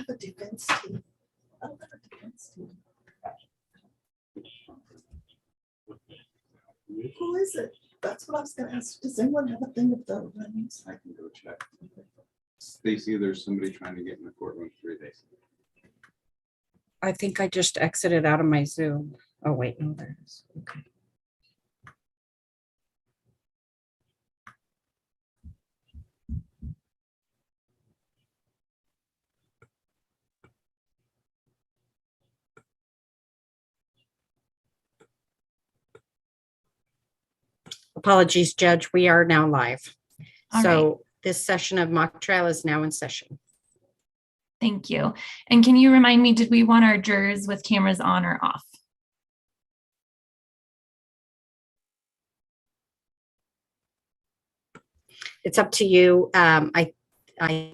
have a defense team. I don't have a defense team. Who is it? That's what I was gonna ask. Does anyone have a thing of the names? I can go check. Stacy, there's somebody trying to get in the courtroom 3 days. I think I just exited out of my Zoom. Oh, wait, no, there it is. Okay. Apologies, Judge. We are now live. All So right. this session of mock trial is now in session. Thank you. And can you remind me, did we want our jurors with cameras on or off? It's up to you.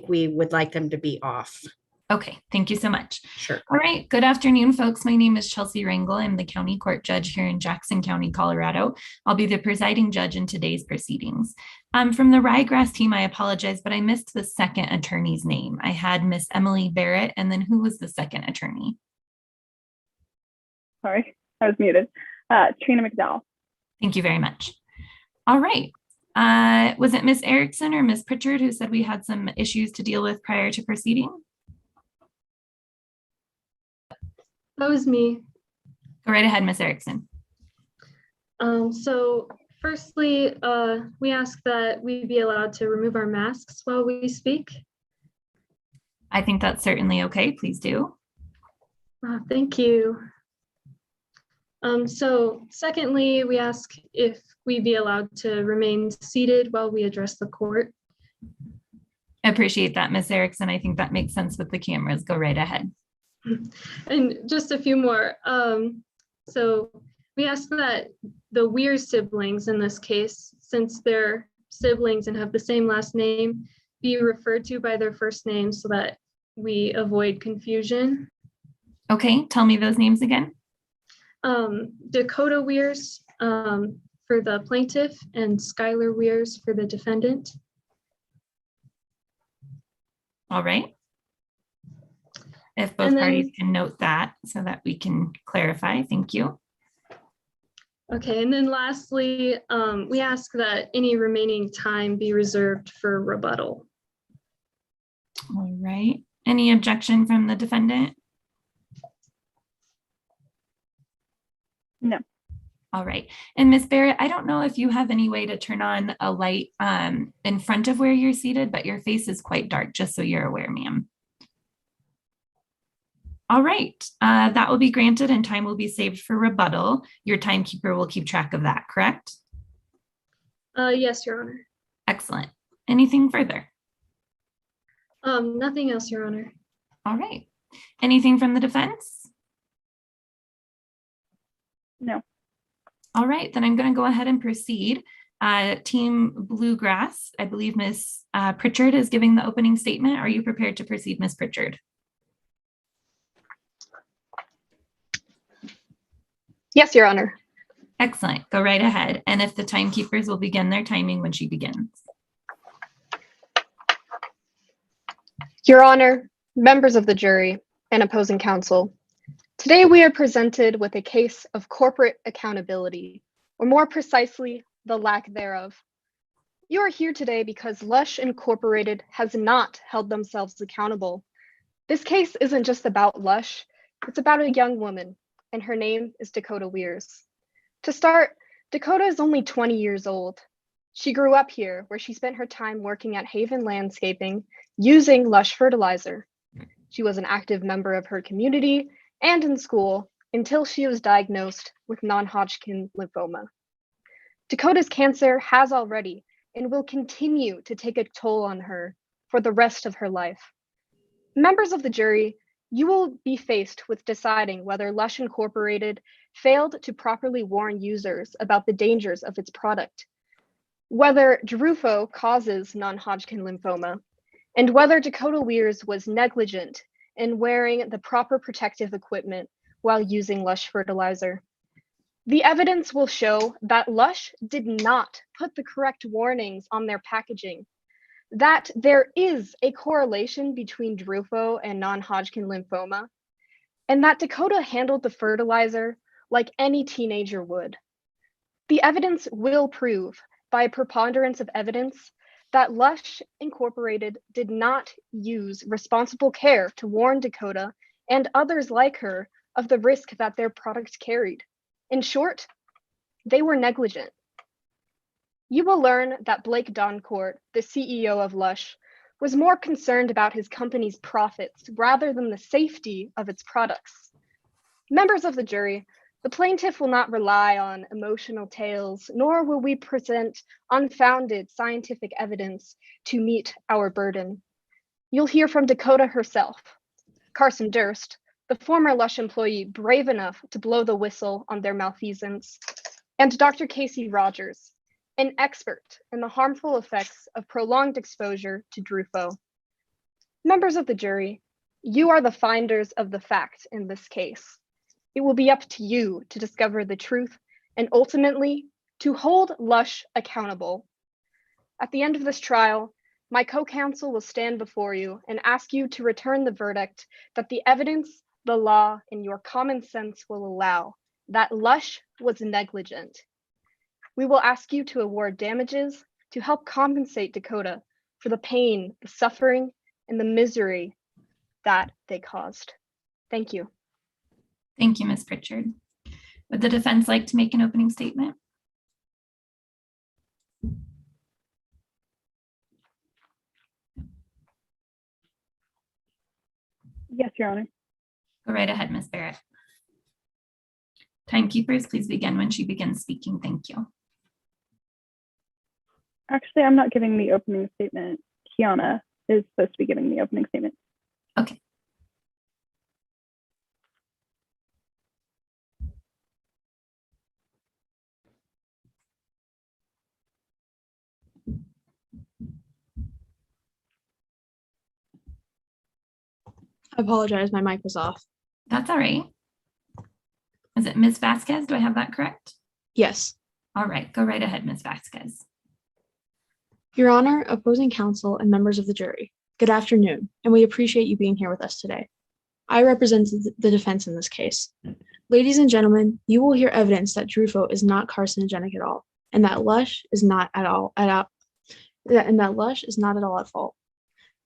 We would like them to be off. Okay, thank you so much. Sure. All right, good afternoon, folks. My name is Chelsea Rangel. I'm the county court judge here in Jackson County, Colorado. I'll be the presiding judge in today's proceedings. From the Ryegrass team, I apologize, but I missed the second attorney's name. I had Miss Emily Barrett, and then who was the second attorney? Sorry, I was muted. Trina McDowell. Thank you very much. All right. Was it Miss Erickson or Miss Pritchard who said we had some issues to deal with prior to proceeding? That was me. Go right ahead, Miss Erickson. So firstly, we ask that we be allowed to remove our masks while we speak. I think that's certainly okay. Please do. Thank you. So secondly, we ask if we be allowed to remain seated while we address the court. I appreciate that, Miss Erickson. I think that makes sense with the cameras. Go right ahead. And just a few more. So we ask that the Weir siblings in this case, since they're siblings and have the same last name, be referred to by their first name so that we avoid confusion. Okay, tell me those names again. Dakota Weirs for the plaintiff and Skylar Weirs for the defendant. All right. If both And then- parties can note that so that we can clarify. Thank you. Okay, and then lastly, we ask that any remaining time be reserved for rebuttal. All right. Any objection from the defendant? No. All right. And Miss Barrett, I don't know if you have any way to turn on a light in front of where you're seated, but your face is quite dark, just so you're aware, ma'am. All right, that will be granted and time will be saved for rebuttal. Your timekeeper will keep track of that, correct? Yes, Your Honor. Excellent. Anything further? Nothing else, Your Honor. All right. Anything from the defense? No. All right, then I'm going to go ahead and proceed. Team Bluegrass, I believe Miss Pritchard is giving the opening statement. Are you prepared to proceed, Miss Pritchard? Yes, Your Honor. Excellent. Go right ahead. And if the timekeepers will begin their timing when she begins. Your Honor, members of the jury, and opposing counsel, today we are presented with a case of corporate accountability, or more precisely, the lack thereof. You are here today because Lush Incorporated has not held themselves accountable. This case isn't just about Lush, it's about a young woman, and her name is Dakota Weirs. To start, Dakota is only 20 years old. She grew up here, where she spent her time working at Haven Landscaping, using Lush fertilizer. She was an active member of her community and in school until she was diagnosed with non-Hodgkin lymphoma. Dakota's cancer has already and will continue to take a toll on her for the rest of her life. Members of the jury, you will be faced with deciding whether Lush Incorporated failed to properly warn users about the dangers of its product, whether Drufo causes non-Hodgkin lymphoma, and whether Dakota Weirs was negligent in wearing the proper protective equipment while using Lush fertilizer. The evidence will show that Lush did not put the correct warnings on their packaging. that there is a correlation between Drufo and non-Hodgkin lymphoma, and that Dakota handled the fertilizer like any teenager would. The evidence will prove, by a preponderance of evidence, that Lush Incorporated did not use responsible care to warn Dakota and others like her of the risk that their product carried. In short, they were negligent. You will learn that Blake Doncourt, the CEO of Lush, was more concerned about his company's profits rather than the safety of its products. Members of the jury, the plaintiff will not rely on emotional tales, nor will we present unfounded scientific evidence to meet our burden. You'll hear from Dakota herself, Carson Durst, the former Lush employee brave enough to blow the whistle on their malfeasance, and Dr. Casey Rogers, an expert in the harmful effects of prolonged exposure to Drufo. Members of the jury, you are the finders of the fact in this case. It will be up to you to discover the truth and ultimately to hold Lush accountable. At the end of this trial, my co-counsel will stand before you and ask you to return the verdict that the evidence, the law, and your common sense will allow, that Lush was negligent. We will ask you to award damages to help compensate Dakota for the pain, the suffering, and the misery that they caused. Thank you. Thank you, Ms. Pritchard. Would the defense like to make an opening statement? Yes, Your Honor. Go right ahead, Ms. Barrett. Timekeepers, please begin when she begins speaking. Thank you. Actually, I'm not giving the opening statement. Kiana is supposed to be giving the opening statement. Okay. I apologize, my mic was off. That's all right. Is it Ms. Vasquez? Do I have that correct? Yes. All right, go right ahead, Ms. Vasquez. Your Honor, opposing counsel, and members of the jury, good afternoon, and we appreciate you being here with us today. I represent the defense in this case. Ladies and gentlemen, you will hear evidence that Drufo is not carcinogenic at all, and that Lush is not at all at fault.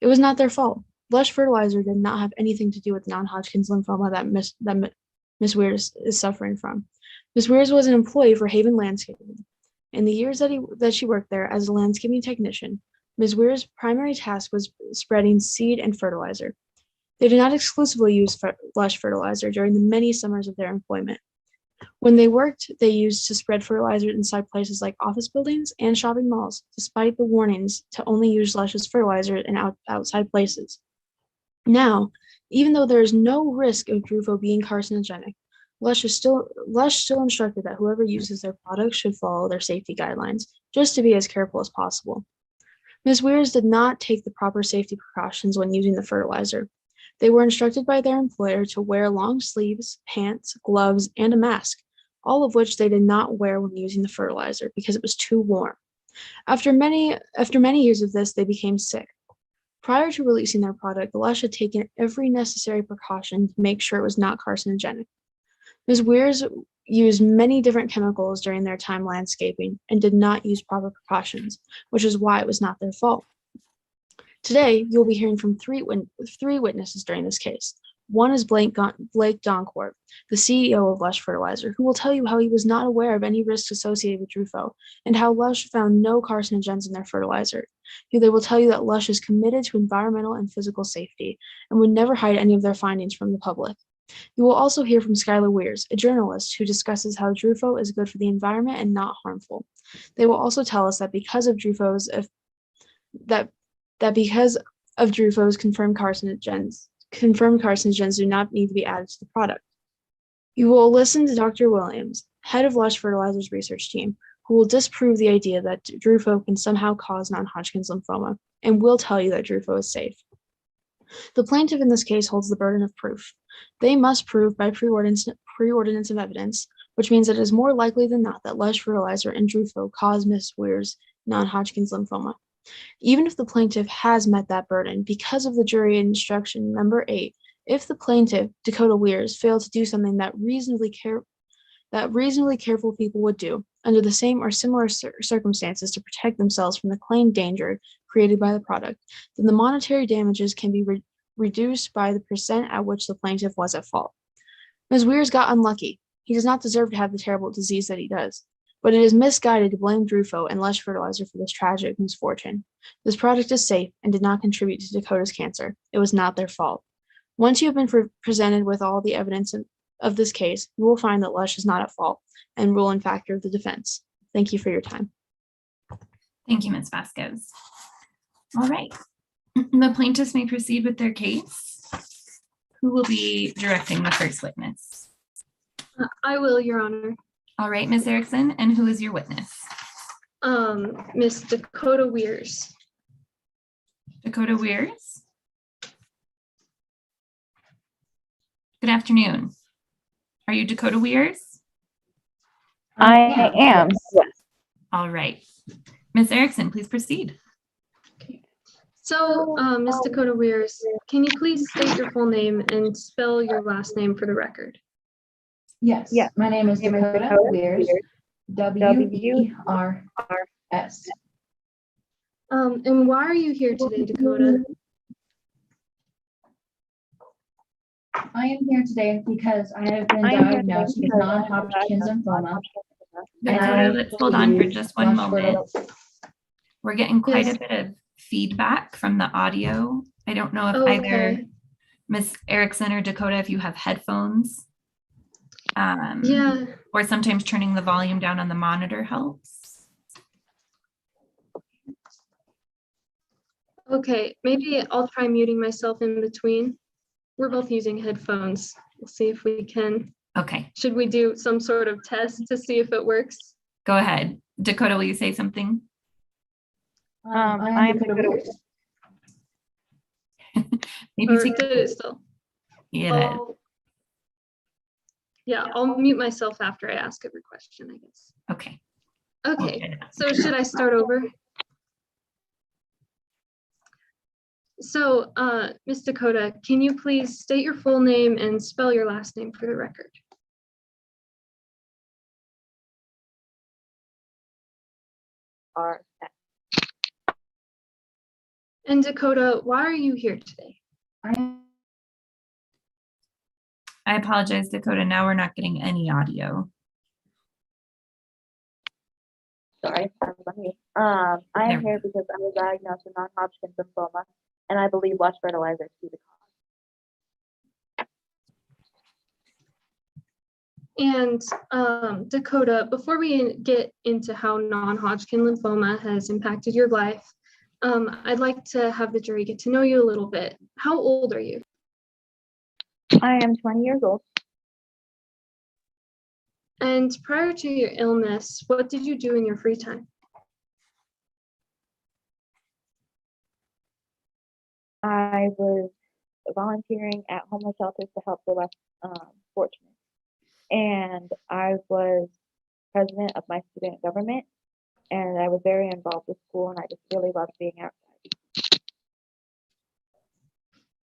It was not their fault. Lush fertilizer did not have anything to do with non-Hodgkin's lymphoma that Ms. Weirs is suffering from. Ms. Weirs was an employee for Haven Landscaping. In the years that she worked there as a landscaping technician, Ms. Weirs' primary task was spreading seed and fertilizer. They did not exclusively use Lush fertilizer during the many summers of their employment. When they worked, they used to spread fertilizer inside places like office buildings and shopping malls, despite the warnings to only use Lush's fertilizer in outside places. Now, even though there is no risk of Drufo being carcinogenic, Lush still instructed that whoever uses their products should follow their safety guidelines, just to be as careful as possible. Ms. Weirs did not take the proper safety precautions when using the fertilizer. They were instructed by their employer to wear long sleeves, pants, gloves, and a mask, all of which they did not wear when using the fertilizer because it was too warm. After many years of this, they became sick. Prior to releasing their product, Lush had taken every necessary precaution to make sure it was not carcinogenic. Ms. Weirs used many different chemicals during their time landscaping and did not use proper precautions, which is why it was not their fault. Today, you'll be hearing from three witnesses during this case. One is Blake Doncourt, the CEO of Lush Fertilizer, who will tell you how he was not aware of any risks associated with Drufo and how Lush found no carcinogens in their fertilizer. They will tell you that Lush is committed to environmental and physical safety and would never hide any of their findings from the public. You will also hear from Skylar Weirs, a journalist who discusses how Drufo is good for the environment and not harmful. They will also tell us that because of Drufo's confirmed carcinogens do not need to be added to the product. You will listen to Dr. Williams, head of Lush Fertilizer's research team, who will disprove the idea that Drufo can somehow cause non-Hodgkin's lymphoma, and will tell you that Drufo is safe. The plaintiff in this case holds the burden of proof. They must prove by preordinance of evidence, which means that it is more likely than not that Lush Fertilizer and Drufo cause Ms. Weir's non-Hodgkin's lymphoma. Even if the plaintiff has met that burden, because of the jury instruction number 8, if the plaintiff, Dakota Weirs, failed to do something that reasonably careful people would do under the same or similar circumstances to protect themselves from the claimed danger created by the product, then the monetary damages can be reduced by the percent at which the plaintiff was at fault. Ms. Weirs got unlucky. He does not deserve to have the terrible disease that he does, but it is misguided to blame Drufo and Lush Fertilizer for this tragic misfortune. This product is safe and did not contribute to Dakota's cancer. It was not their fault. Once you have been presented with all the evidence of this case, you will find that Lush is not at fault and rule in favor of the defense. Thank you for your time. Thank you, Ms. Vasquez. All right. The plaintiffs may proceed with their case. Who will be directing the first witness? I will, Your Honor. All right, Ms. Erickson, and who is your witness? Miss Dakota Weirs. Dakota Weirs. Good afternoon. Are you Dakota Weirs? I am. Yes. All right. Ms. Erickson, please proceed. So, Miss Dakota Weirs, can you please state your full name and spell your last name for the record? Yes. Yes. My name is Dakota Weirs, Weirs. And why are you here today, Dakota? I am here today because I have been diagnosed with non-Hodgkin's lymphoma. Dakota, let's hold on for just one moment. We're getting quite Yes. a bit of feedback from the audio. I don't know if Okay. either Ms. Erickson or Dakota, if you have headphones. Yeah. Or sometimes turning the volume down on the monitor helps. Okay, maybe I'll try muting myself in between. We're both using headphones. We'll see if we can. Okay, Should we do some sort of test to see if it works? go ahead. Dakota, will you say something? I am Dakota Weirs. Maybe Or take, did it still? yeah, I'll- Yeah, I'll mute myself after I ask every question, I guess. okay. Okay, so should I start over? So, Miss Dakota, can you please state your full name and spell your last name for the record? And Dakota, why are you here today? I apologize, Dakota. Now we're not getting any audio. Sorry, that was on me. I There am we here because I was diagnosed with non-Hodgkin's lymphoma, and I believe Lush Fertilizer to be the cause. And Dakota, before we get into how non-Hodgkin lymphoma has impacted your life, I'd like to have the jury get to know you a little bit. How old are you? I am 20 years old. And prior to your illness, what did you do in your free time? I was volunteering at homeless shelters to help the less fortunate. And I was president of my student government, and I was very involved with school, and I just really loved being outside.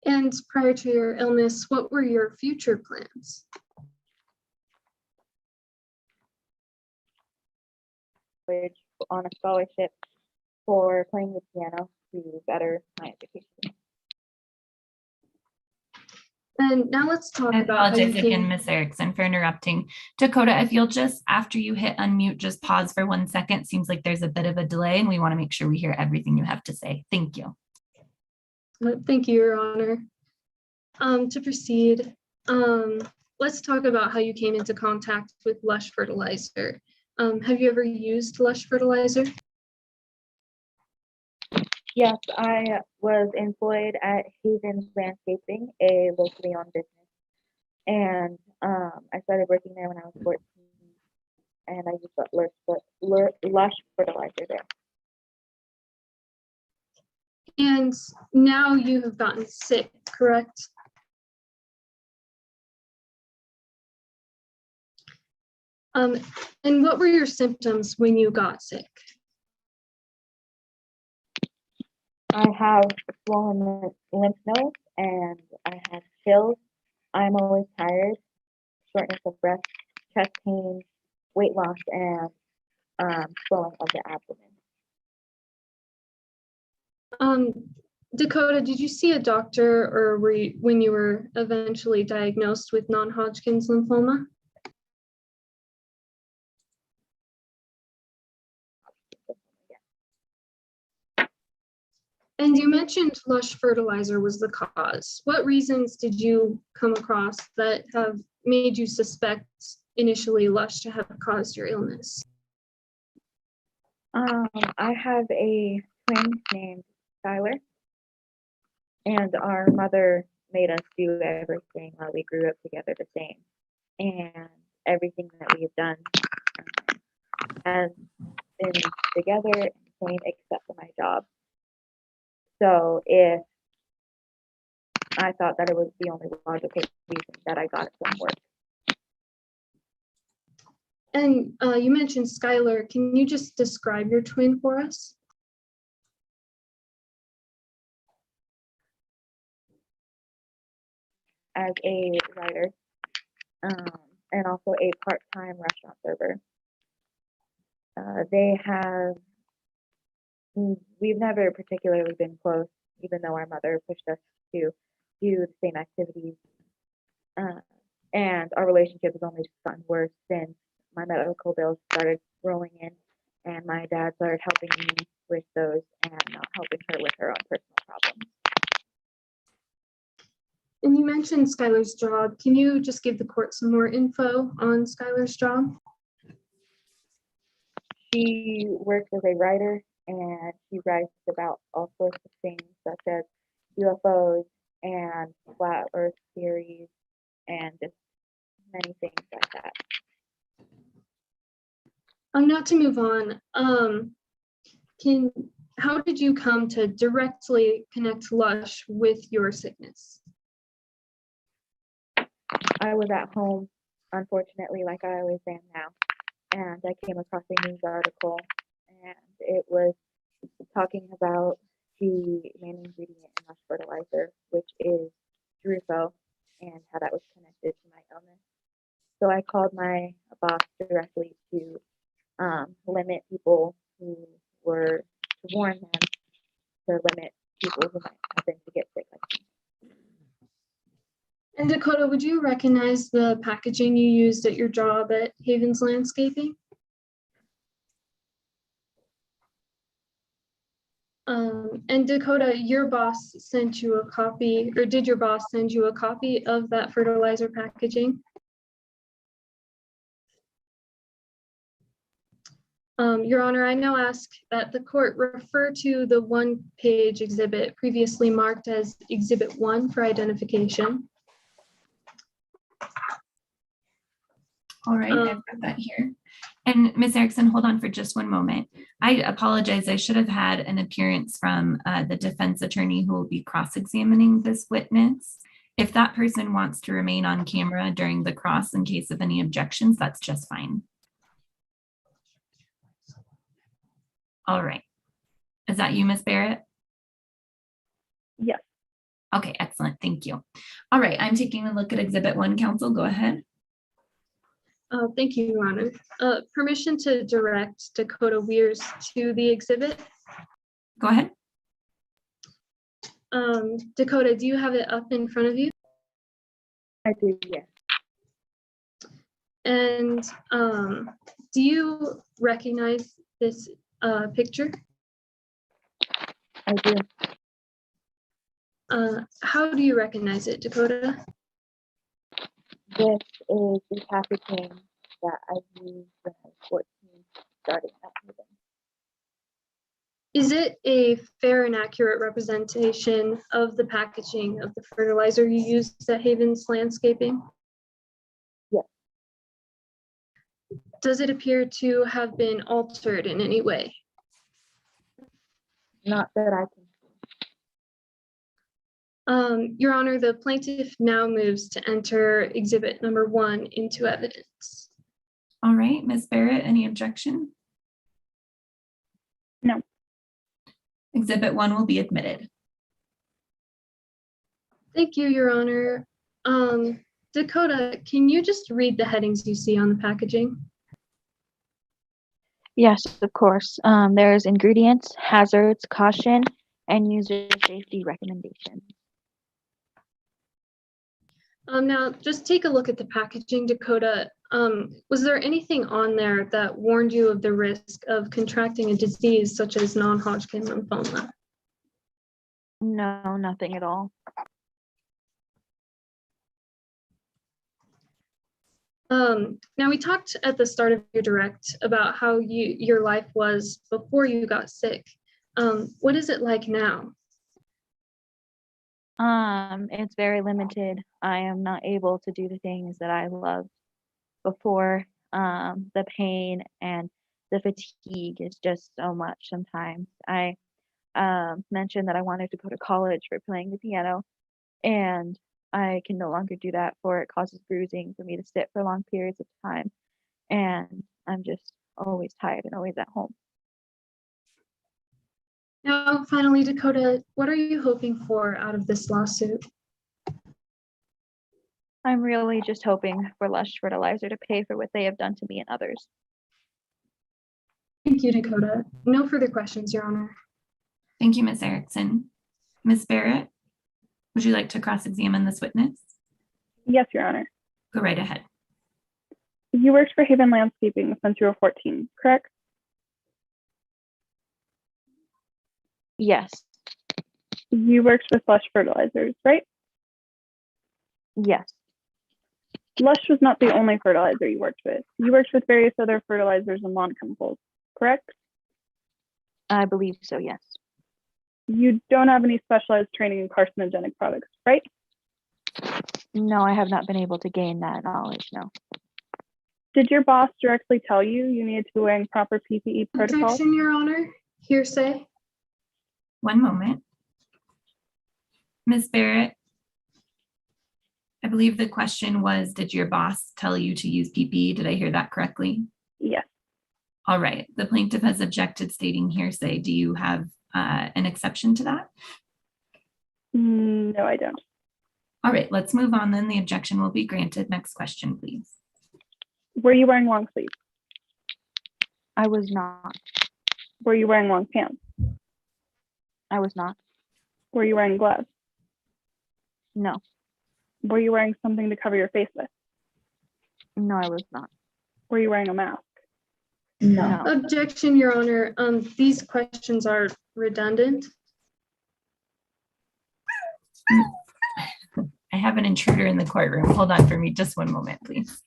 And prior to your illness, what were your future plans? On a scholarship for playing the piano to better my education. And now let's talk I about how you apologize again, came. Miss Erickson, for interrupting. Dakota, if you'll just, after you hit unmute, just pause for 1 second. Seems like there's a bit of a delay and we want to make sure we hear everything you have to say. Thank you. Thank you, Your Honor. To proceed, let's talk about how you came into contact with Lush Fertilizer. Have you ever used Lush Fertilizer? Yes, I was employed at Haven Landscaping, a locally owned business. And I started working there when I was 14. And I used Lush Fertilizer there. And now you have gotten sick, correct? And what were your symptoms when you got sick? I have swollen lymph nodes and I have chills. I'm always tired, shortness of breath, chest pain, weight loss, and swelling of the abdomen. Dakota, did you see a doctor or when you were eventually diagnosed with non-Hodgkin's lymphoma? And you mentioned lush fertilizer was the cause. What reasons did you come across that have made you suspect initially lush to have caused your illness? I have a twin named Skylar, and our mother made us do everything while we grew up together the same. And everything that we have done has been together and the same except for my job. So if I thought that it was the only logical reason that I got it from work. And you mentioned Skylar. Can you just describe your twin for us? As a writer and also a part-time restaurant server. We've never particularly been close, even though our mother pushed us to do the same activities. And our relationship has only just gotten worse since my medical bills started rolling in and my dad started helping me with those and not helping her with her own personal problems. And you mentioned Skylar's job. Can you just give the court some more info on Skylar's job? She works as a writer and she writes about all sorts of things such as UFOs and flat earth theories and just many things like that. Not to move on, how did you come to directly connect lush with your sickness? I was at home, unfortunately, like I always am now, and I came across a news article, and it was talking about the main ingredient in lush fertilizer, which is Drufo, and how that was connected to my illness. So I called my boss directly to limit people who were, to warn them to limit people who might happen to get sick like me. And Dakota, would you recognize the packaging you used at your job at Havens Landscaping? And Dakota, your boss sent you a copy, or did your boss send you a copy of that fertilizer packaging? Your Honor, I now ask that the court refer to the one-page exhibit previously marked as Exhibit 1 for identification. All right, I've got that here. And Ms. Erickson, hold on for just one moment. I apologize. I should have had an appearance from the defense attorney who will be cross-examining this witness. If that person wants to remain on camera during the cross in case of any objections, that's just fine. All right. Is that you, Ms. Barrett? Yes. Okay, excellent. Thank you. All right, I'm taking a look at Exhibit 1, counsel. Go ahead. Thank you, Your Honor. Permission to direct Dakota Weirs to the exhibit. Go ahead. Dakota, do you have it up in front of you? I do, yes. And do you recognize this picture? I do. How do you recognize it, Dakota? This is the packaging that I used when I was 14, starting at Haven. Is it a fair and accurate representation of the packaging of the fertilizer you used at Havens Landscaping? Yes. Does it appear to have been altered in any way? Not that I can. Your Honor, the plaintiff now moves to enter exhibit number 1 into evidence. All right, Ms. Barrett, any objection? No. Exhibit 1 will be admitted. Thank you, Your Honor. Dakota, can you just read the headings you see on the packaging? Yes, of course. There's ingredients, hazards, caution, and user safety recommendations. Now, just take a look at the packaging, Dakota. Was there anything on there that warned you of the risk of contracting a disease such as non-Hodgkin lymphoma? No, nothing at all. Now we talked at the start of your direct about how your life was before you got sick. What is it like now? It's very limited. I am not able to do the things that I loved before. The pain and the fatigue is just so much sometimes. I mentioned that I wanted to go to college for playing the piano, and I can no longer do that, for it causes bruising for me to sit for long periods of time, and I'm just always tired and always at home. Now, finally, Dakota, what are you hoping for out of this lawsuit? I'm really just hoping for Lush Fertilizer to pay for what they have done to me and others. Thank you, Dakota. No further questions, Your Honor. Thank you, Ms. Erickson. Ms. Barrett, would you like to cross-examine this witness? Yes, Your Honor. Go right ahead. You worked for Haven Landscaping since you were 14, correct? Yes, You worked with Lush Fertilizers, right? yes, Lush was not the only fertilizer you worked with. You worked with various other fertilizers and lawn chemicals, correct? I believe so, yes. You don't have any specialized training in carcinogenic products, right? No, I have not been able to gain that knowledge, no. Did your boss directly tell you you needed to be wearing proper PPE protocols? Objection, Your Honor. Hearsay. One moment. Ms. Barrett, I believe the question was, did your boss tell you to use PPE? Did I hear that correctly? Yes. All right. The plaintiff has objected, stating hearsay. Do you have an exception to that? No, I don't. All right, let's move on then. The objection will be granted. Next question, please. Were you wearing long sleeves? I was not. Were you wearing long pants? I was not. Were you wearing gloves? No, Were you wearing something to cover your face with? no, I was not. Were you wearing a mask? No. Objection, Your Honor. These questions are redundant. I have an intruder in the courtroom. Hold on for me just one moment, please.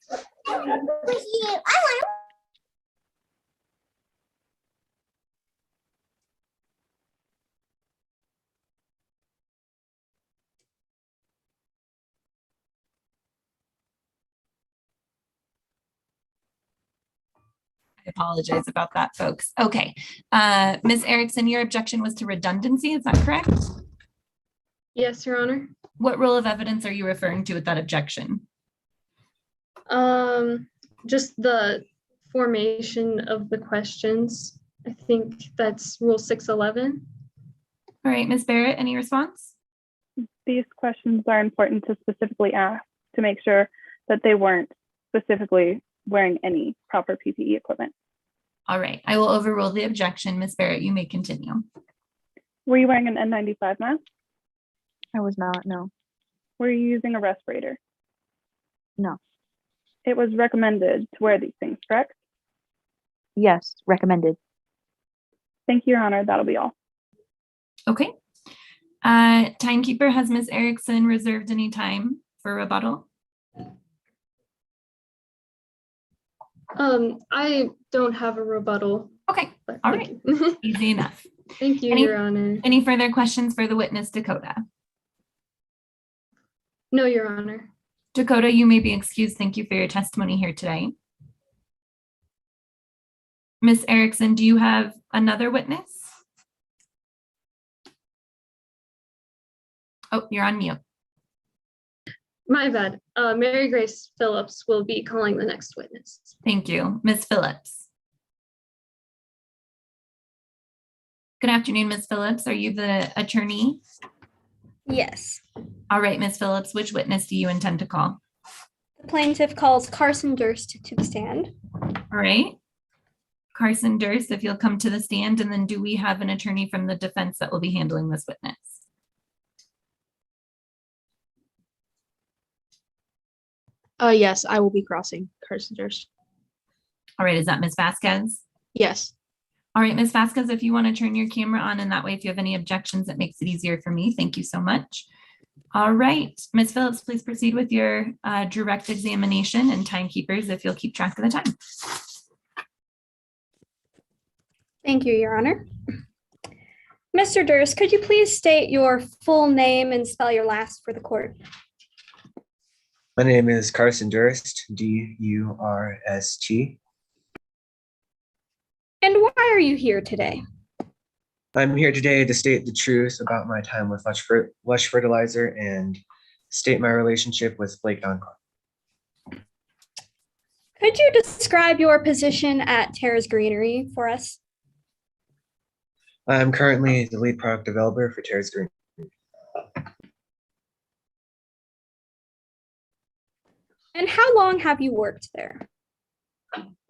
I apologize about that, folks. Okay. Ms. Erickson, your objection was to redundancy. Is that correct? Yes, Your Honor. What rule of evidence are you referring to with that objection? Just the formation of the questions. I think that's Rule 611. All right, Ms. Barrett, any response? These questions are important to specifically ask to make sure that they weren't specifically wearing any proper PPE equipment. All right, I will overrule the objection. Ms. Barrett, you may continue. Were you wearing an N95 mask? I was not, no. Were you using a respirator? No. It was recommended to wear these things, correct? Yes, recommended. Thank you, Your Honor. That'll be all. Okay. Timekeeper, has Ms. Erickson reserved any time for rebuttal? I don't have a rebuttal. Okay, but all thank right. you. Easy enough. Thank you, Your Honor. Any further questions for the witness, Dakota? No, Your Honor. Dakota, you may be excused. Thank you for your testimony here today. Ms. Erickson, do you have another witness? Oh, you're on mute. My bad. Mary Grace Phillips will be calling the next witness. Thank you. Ms. Phillips. Good afternoon, Ms. Phillips. Are you the attorney? Yes. All right, Ms. Phillips, which witness do you intend to call? The plaintiff calls Carson Durst to the stand. All right. Carson Durst, if you'll come to the stand, and then do we have an attorney from the defense that will be handling this witness? Yes, I will be crossing Carson Durst. All right, is that Ms. Vasquez? Yes. All right, Ms. Vasquez, if you want to turn your camera on, and that way if you have any objections, it makes it easier for me. Thank you so much. All right, Ms. Phillips, please proceed with your direct examination, and timekeepers, if you'll keep track of the time. Thank you, Your Honor. Mr. Durst, could you please state your full name and spell your last for the court? My name is Carson Durst, D-U-R-S-T. And why are you here today? I'm here today to state the truth about my time with Lush Fertilizer and state my relationship with Blake Doncor. Could you describe your position at Terrace Greenery for us? I'm currently the lead product developer for Terrace Green. And how long have you worked there?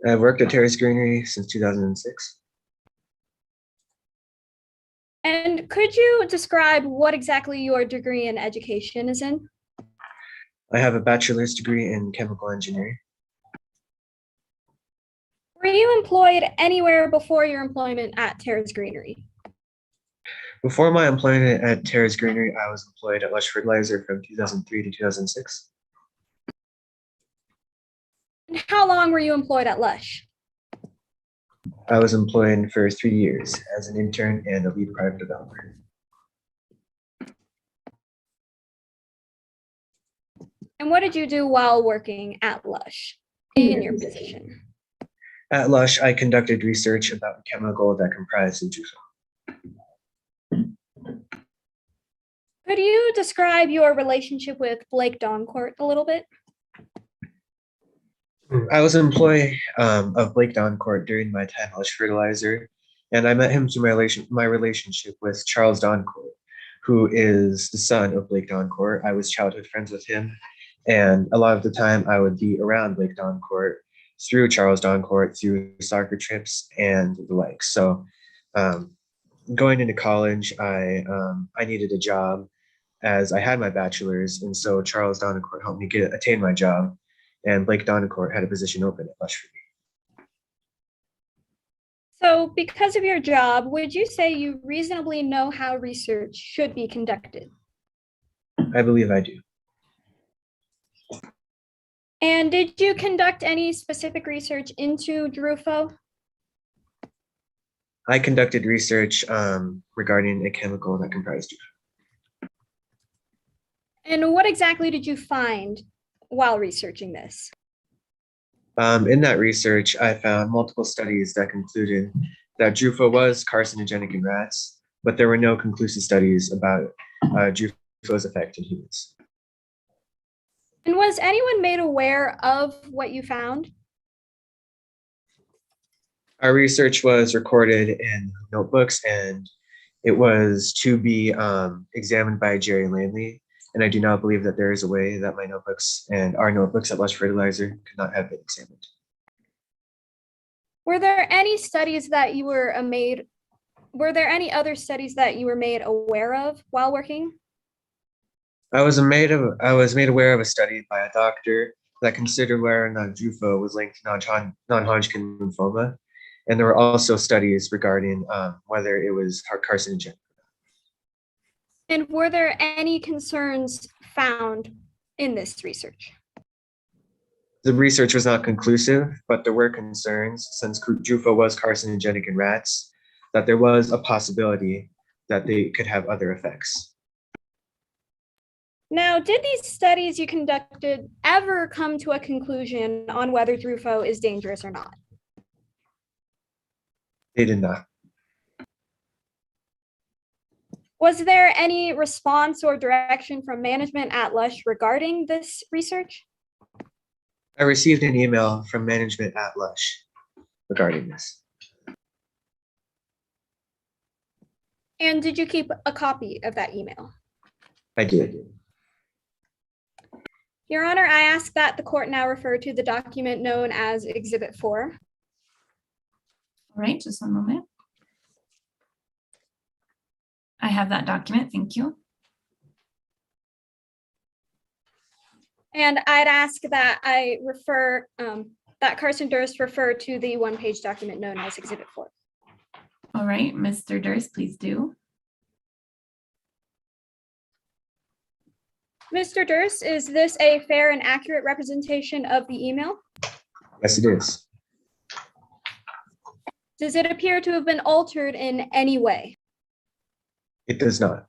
I've worked at Terrace Greenery since 2006. And could you describe what exactly your degree in education is in? I have a bachelor's degree in chemical engineering. Were you employed anywhere before your employment at Terrace Greenery? Before my employment at Terrace Greenery, I was employed at Lush Fertilizer from 2003 to 2006. And how long were you employed at Lush? I was employed for 3 years as an intern and a lead product developer. And what did you do while working at Lush in your position? At Lush, I conducted research about a chemical that comprised of juice. Could you describe your relationship with Blake Doncor a little bit? I was an employee of Blake Doncor during my time at Lush Fertilizer, and I met him through my relationship with Charles Doncor, who is the son of Blake Doncor. I was childhood friends with him, and a lot of the time I would be around Blake Doncor through Charles Doncor, through soccer trips and the like. So going into college, I needed a job as I had my bachelor's, and so Charles Doncor helped me attain my job. And Blake Doncor had a position open at Lush for me. So because of your job, would you say you reasonably know how research should be conducted? I believe I do. And did you conduct any specific research into Drufo? I conducted research regarding a chemical that comprised Drufo. And what exactly did you find while researching this? In that research, I found multiple studies that concluded that Drufo was carcinogenic in rats, but there were no conclusive studies about Drufo's effect in humans. And was anyone made aware of what you found? Our research was recorded in notebooks, and it was to be examined by Jerry Landley. And I do not believe that there is a way that my notebooks and our notebooks at Lush Fertilizer could not have been examined. Were there any studies that you were were there any other studies that you were made aware of while working? I was made aware of a study by a doctor that considered whether or not Drufo was linked to non-Hodgkin lymphoma. And there were also studies regarding whether it was carcinogenic. And were there any concerns found in this research? The research was not conclusive, but there were concerns, since Drufo was carcinogenic in rats, that there was a possibility that they could have other effects. Now, did these studies you conducted ever come to a conclusion on whether Drufo is dangerous or not? They did not. Was there any response or direction from management at Lush regarding this research? I received an email from management at Lush regarding this. And did you keep a copy of that email? I did. Your Honor, I ask that the court now refer to the document known as Exhibit 4. All right, just one moment. I have that document, thank you. And I'd ask that I refer, that Carson Durst refer to the one-page document known as Exhibit 4. All right, Mr. Durst, please do. Mr. Durst, is this a fair and accurate representation of the email? Yes, it is. Does it appear to have been altered in any way? It does not.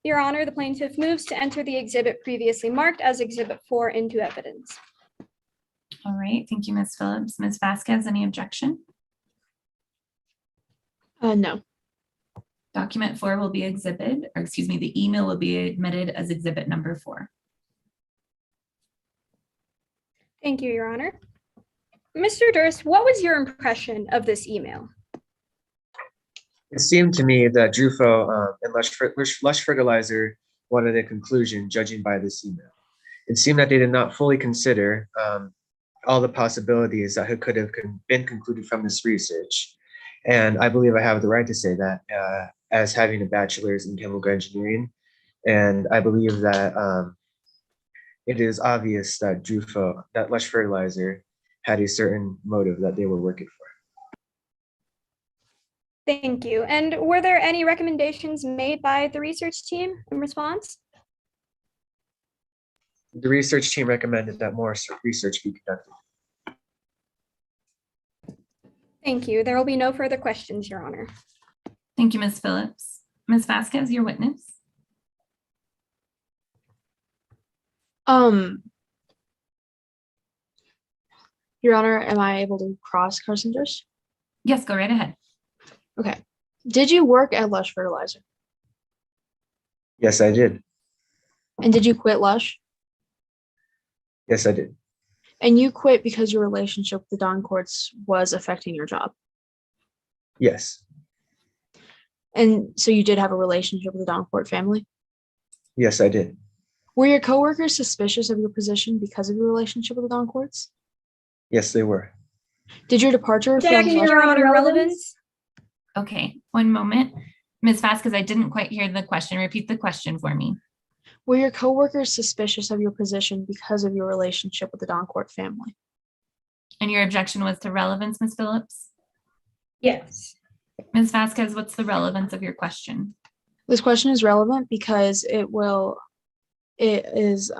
Your Honor, the plaintiff moves to enter the exhibit previously marked as Exhibit 4 into evidence. All right, thank you, Ms. Phillips. Ms. Vasquez, any objection? No. Document 4 will be exhibited, or excuse me, the email will be admitted as exhibit number 4. Thank you, Your Honor. Mr. Durst, what was your impression of this email? It seemed to me that Drufo and Lush Fertilizer wanted a conclusion judging by this email. It seemed that they did not fully consider all the possibilities that could have been concluded from this research. And I believe I have the right to say that as having a bachelor's in chemical engineering. And I believe that it is obvious that that Lush Fertilizer had a certain motive that they were working for. Thank you. And were there any recommendations made by the research team in response? The research team recommended that more research be conducted. Thank you. There will be no further questions, Your Honor. Thank you, Ms. Phillips. Ms. Vasquez, your witness. Your Honor, am I able to cross Carson Durst? Yes, go right ahead. Okay. Did you work at Lush Fertilizer? Yes, I did. And did you quit Lush? Yes, I did. And you quit because your relationship with the Don Courts was affecting your job? Yes. And so you did have a relationship with the Don Court family? Yes, I did. Were your coworkers suspicious of your position because of your relationship with the Don Courts? Yes, they were. Did your departure Objection, Your Honor, relevance? Okay, one moment. Ms. Vasquez, I didn't quite hear the question. Repeat the question for me. Were your coworkers suspicious of your position because of your relationship with the Don Court family? And your objection was to relevance, Ms. Phillips? Yes. Ms. Vasquez, what's the relevance of your question? This question is relevant because it is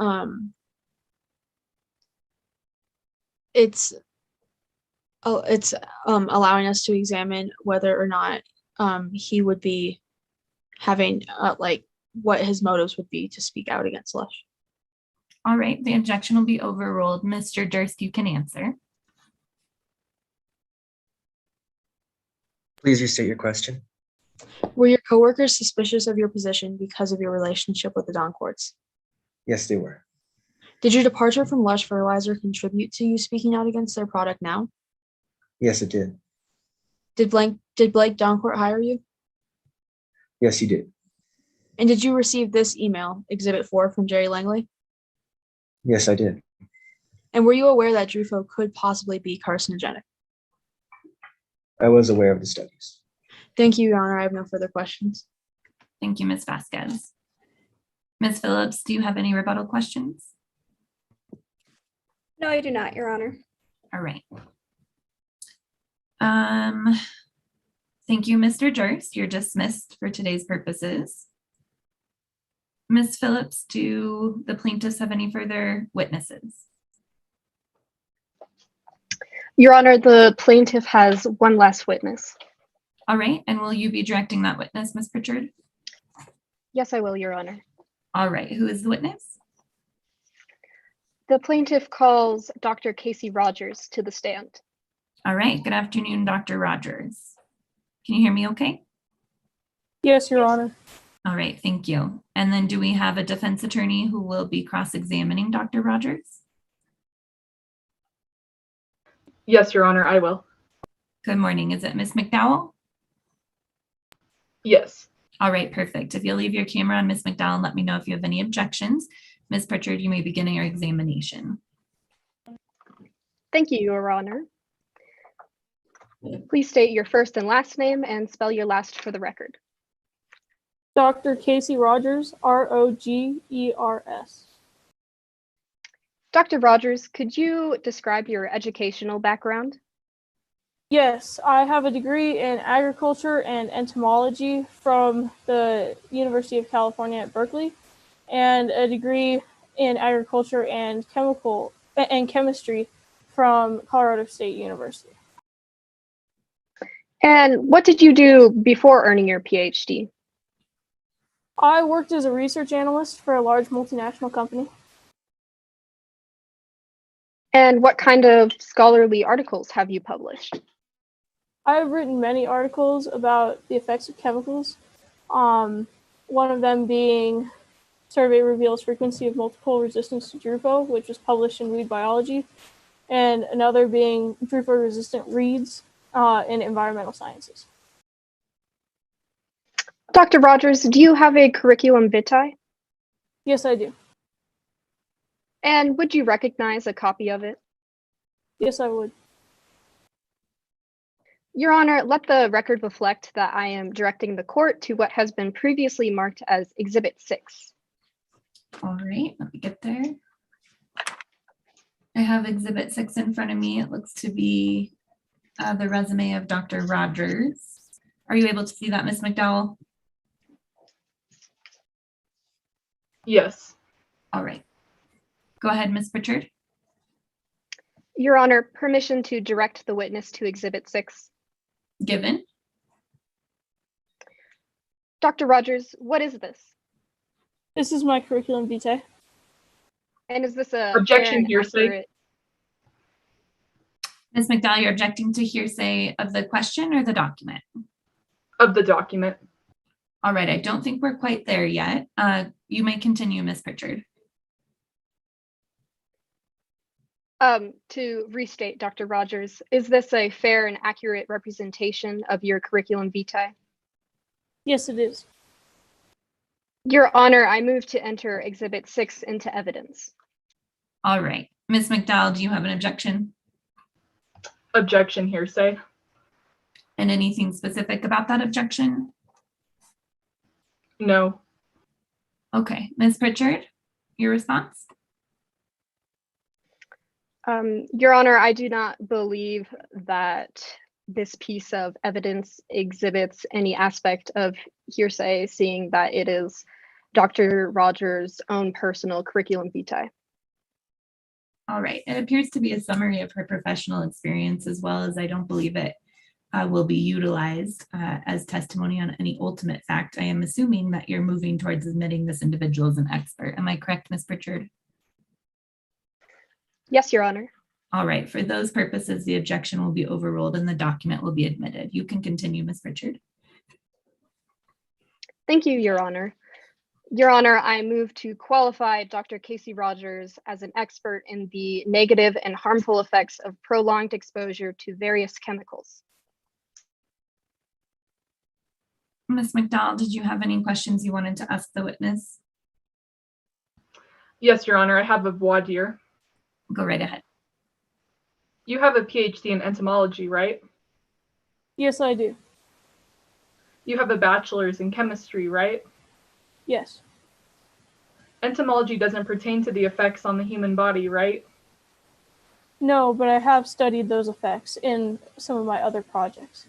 allowing us to examine whether or not he would be having what his motives would be to speak out against Lush. All right, the objection will be overruled. Mr. Durst, you can answer. Please restate your question. Were your coworkers suspicious of your position because of your relationship with the Don Courts? Yes, they were. Did your departure from Lush Fertilizer contribute to you speaking out against their product now? Yes, it did. Did Blake Don Court hire you? Yes, he did. And did you receive this email, Exhibit 4, from Jerry Langley? Yes, I did. And were you aware that Drufo could possibly be carcinogenic? I was aware of the studies. Thank you, Your Honor. I have no further questions. Thank you, Ms. Vasquez. Ms. Phillips, do you have any rebuttal questions? No, I do not, Your Honor. All right. Thank you, Mr. Durst. You're dismissed for today's purposes. Ms. Phillips, do the plaintiffs have any further witnesses? Your Honor, the plaintiff has one last witness. All right, and will you be directing that witness, Ms. Pritchard? Yes, I will, Your Honor. All right, who is the witness? The plaintiff calls Dr. Casey Rogers to the stand. All right, good afternoon, Dr. Rogers. Can you hear me okay? Yes, Your Honor. All right, thank you. And then do we have a defense attorney who will be cross-examining Dr. Rogers? Yes, Your Honor, I will. Good morning. Is it Ms. McDowell? Yes. All right, perfect. If you'll leave your camera on, Ms. McDowell, and let me know if you have any objections. Ms. Pritchard, you may begin your examination. Thank you, Your Honor. Please state your first and last name and spell your last for the record. Dr. Casey Rogers, Rogers. Dr. Rogers, could you describe your educational background? Yes, I have a degree in agriculture and entomology from the University of California at Berkeley, and a degree in agriculture and chemistry from Colorado State University. And what did you do before earning your PhD? I worked as a research analyst for a large multinational company. And what kind of scholarly articles have you published? I have written many articles about the effects of chemicals. One of them being Survey Reveals Frequency of Multiple Resistance to Drufo, which was published in Weed Biology, and another being Drufo-resistant reeds in Environmental Sciences. Dr. Rogers, do you have a curriculum vitae? Yes, I do. And would you recognize a copy of it? Yes, I would. Your Honor, let the record reflect that I am directing the court to what has been previously marked as Exhibit 6. All right, let me get there. I have Exhibit 6 in front of me. It looks to be the resume of Dr. Rogers. Are you able to see that, Ms. McDowell? Yes. All right. Go ahead, Ms. Pritchard. Your Honor, permission to direct the witness to Exhibit 6. Given. Dr. Rogers, what is this? This is my curriculum vitae. And is this a Objection, fair and hearsay. accurate? Ms. McDowell, you're objecting to hearsay of the question or the document? Of the document. All right, I don't think we're quite there yet. You may continue, Ms. Pritchard. To restate, Dr. Rogers, is this a fair and accurate representation of your curriculum vitae? Yes, it is. Your Honor, I move to enter Exhibit 6 into evidence. All right. Ms. McDowell, do you have an objection? Objection, hearsay. And anything specific about that objection? No. Okay. Ms. Pritchard, your response? Your Honor, I do not believe that this piece of evidence exhibits any aspect of hearsay, seeing that it is Dr. Rogers' own personal curriculum vitae. All right. It appears to be a summary of her professional experience, as well as I don't believe it will be utilized as testimony on any ultimate fact. I am assuming that you're moving towards admitting this individual as an expert. Am I correct, Ms. Pritchard? Yes, Your Honor. All right. For those purposes, the objection will be overruled and the document will be admitted. You can continue, Ms. Pritchard. Thank you, Your Honor. Your Honor, I move to qualify Dr. Casey Rogers as an expert in the negative and harmful effects of prolonged exposure to various chemicals. Ms. McDowell, did you have any questions you wanted to ask the witness? Yes, Your Honor, I have a voir dire. Go right ahead. You have a PhD in entomology, right? Yes, I do. You have a bachelor's in chemistry, right? Yes. Entomology doesn't pertain to the effects on the human body, right? No, but I have studied those effects in some of my other projects.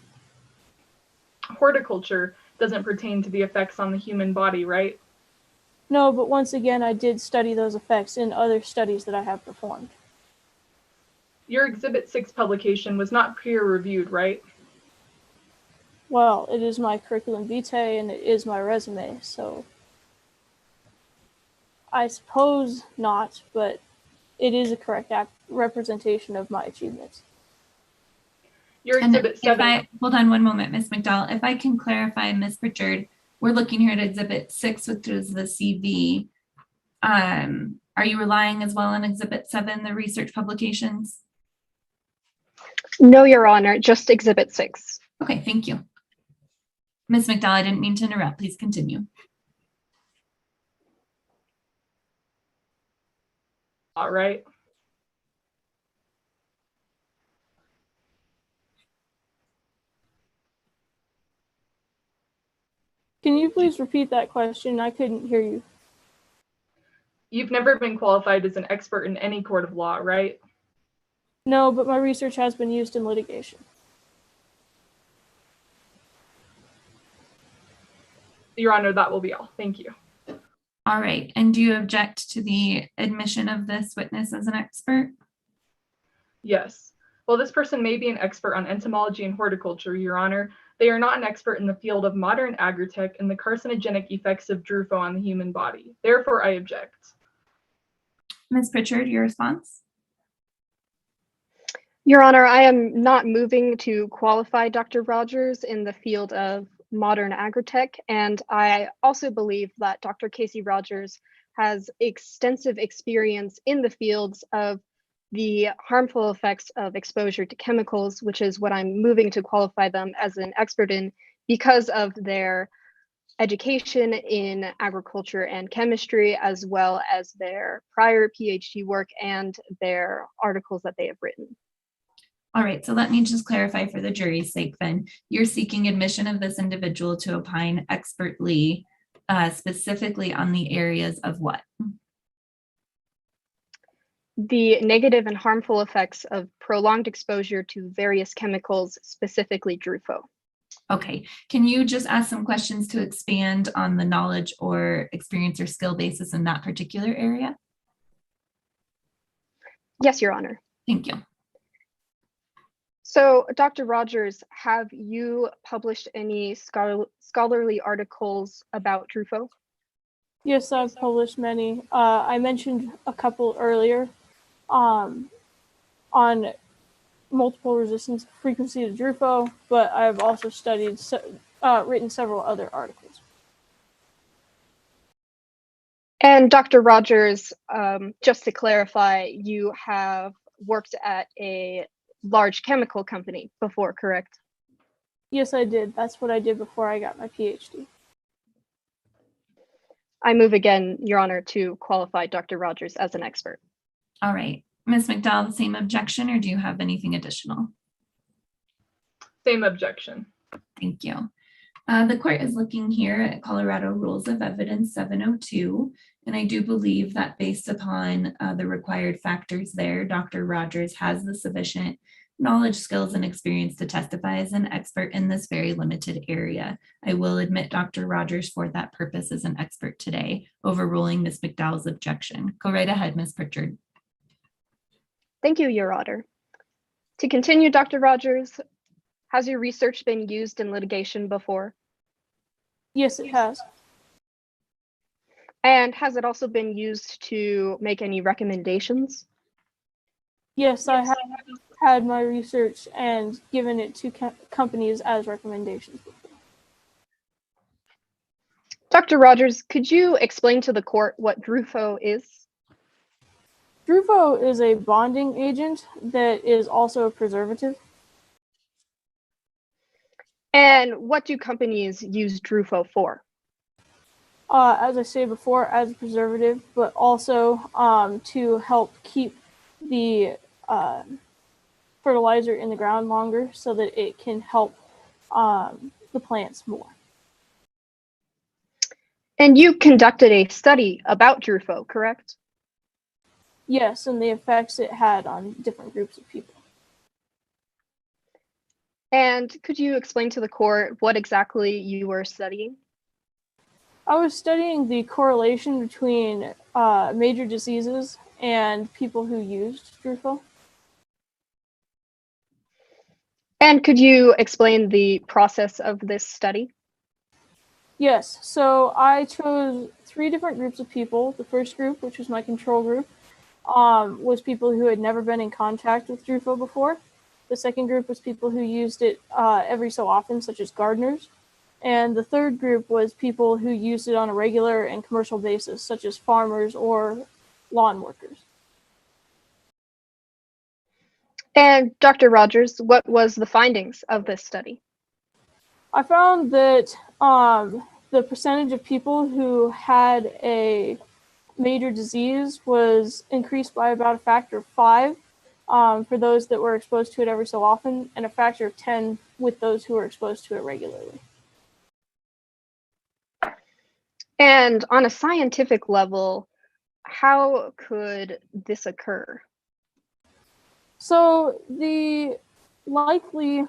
Horticulture doesn't pertain to the effects on the human body, right? No, but once again, I did study those effects in other studies that I have performed. Your Exhibit 6 publication was not peer-reviewed, right? Well, it is my curriculum vitae and it is my resume, so I suppose not, but it is a correct representation of my achievements. Your Exhibit 7. Hold on one moment, Ms. McDowell. If I can clarify, Ms. Pritchard, we're looking here at Exhibit 6, which is the CV. Are you relying as well on Exhibit 7, the research publications? No, Your Honor, just Exhibit 6. Okay, thank you. Ms. McDowell, I didn't mean to interrupt. Please continue. All right. Can you please repeat that question? I couldn't hear you. You've never been qualified as an expert in any court of law, right? No, but my research has been used in litigation. Your Honor, that will be all. Thank you. All right. And do you object to the admission of this witness as an expert? Yes. While this person may be an expert on entomology and horticulture, Your Honor, they are not an expert in the field of modern agritech and the carcinogenic effects of Drufo on the human body. Therefore, I object. Ms. Pritchard, your response? Your Honor, I am not moving to qualify Dr. Rogers in the field of modern agritech, and I also believe that Dr. Casey Rogers has extensive experience in the fields of the harmful effects of exposure to chemicals, which is what I'm moving to qualify them as an expert in because of their education in agriculture and chemistry, as well as their prior PhD work and their articles that they have written. All right, so let me just clarify for the jury's sake then. You're seeking admission of this individual to opine expertly, specifically on the areas of what? The negative and harmful effects of prolonged exposure to various chemicals, specifically Drufo. Okay, can you just ask some questions to expand on the knowledge or experience or skill basis in that particular area? Yes, Your Honor. Thank you. So, Dr. Rogers, have you published any scholarly articles about Drufo? Yes, I've published many. I mentioned a couple earlier on multiple resistance frequency to Drufo, but I've also studied, written several other articles. And Dr. Rogers, just to clarify, you have worked at a large chemical company before, correct? Yes, I did. That's what I did before I got my PhD. I move again, Your Honor, to qualify Dr. Rogers as an expert. All right, Ms. McDowell, the same objection, or do you have anything additional? Same objection. Thank you. The court is looking here at Colorado Rules of Evidence 702, and I do believe that based upon the required factors there, Dr. Rogers has the sufficient knowledge, skills, and experience to testify as an expert in this very limited area. I will admit Dr. Rogers for that purpose as an expert today, overruling Ms. McDowell's objection. Go right ahead, Ms. Pritchard. Thank you, Your Honor. To continue, Dr. Rogers, has your research been used in litigation before? Yes, it has. And has it also been used to make any recommendations? Yes, I have had my research and given it to companies as recommendations before. Dr. Rogers, could you explain to the court what Drufo is? Drufo is a bonding agent that is also a preservative. And what do companies use Drufo for? As I say before, as a preservative, but also to help keep the fertilizer in the ground longer so that it can help the plants more. And you conducted a study about Drufo, correct? Yes, and the effects it had on different groups of people. And could you explain to the court what exactly you were studying? I was studying the correlation between major diseases and people who used Drufo. And could you explain the process of this study? Yes, so I chose 3 different groups of people. The first group, which was my control group, was people who had never been in contact with Drufo before. The second group was people who used it every so often, such as gardeners. And the third group was people who used it on a regular and commercial basis, such as farmers or lawn workers. And Dr. Rogers, what was the findings of this study? I found that the percentage of people who had a major disease was increased by about a factor of 5 for those that were exposed to it every so often, and a factor of 10 with those who were exposed to it regularly. And on a scientific level, how could this occur? So the likely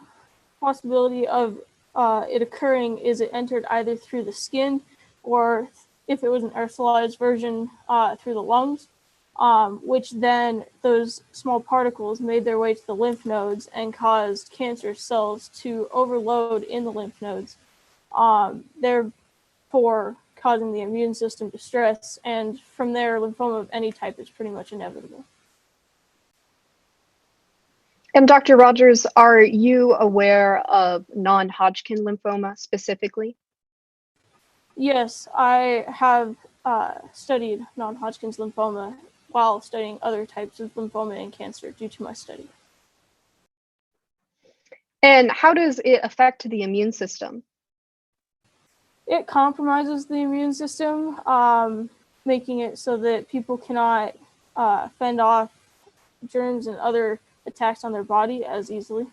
possibility of it occurring is it entered either through the skin or, if it was an aerosolized version, through the lungs, which then those small particles made their way to the lymph nodes and caused cancerous cells to overload in the lymph nodes, therefore causing the immune system to stress, and from there, lymphoma of any type is pretty much inevitable. And Dr. Rogers, are you aware of non-Hodgkin lymphoma specifically? Yes, I have studied non-Hodgkin's lymphoma while studying other types of lymphoma and cancer due to my study. And how does it affect the immune system? It compromises the immune system, making it so that people cannot fend off germs and other attacks on their body as easily.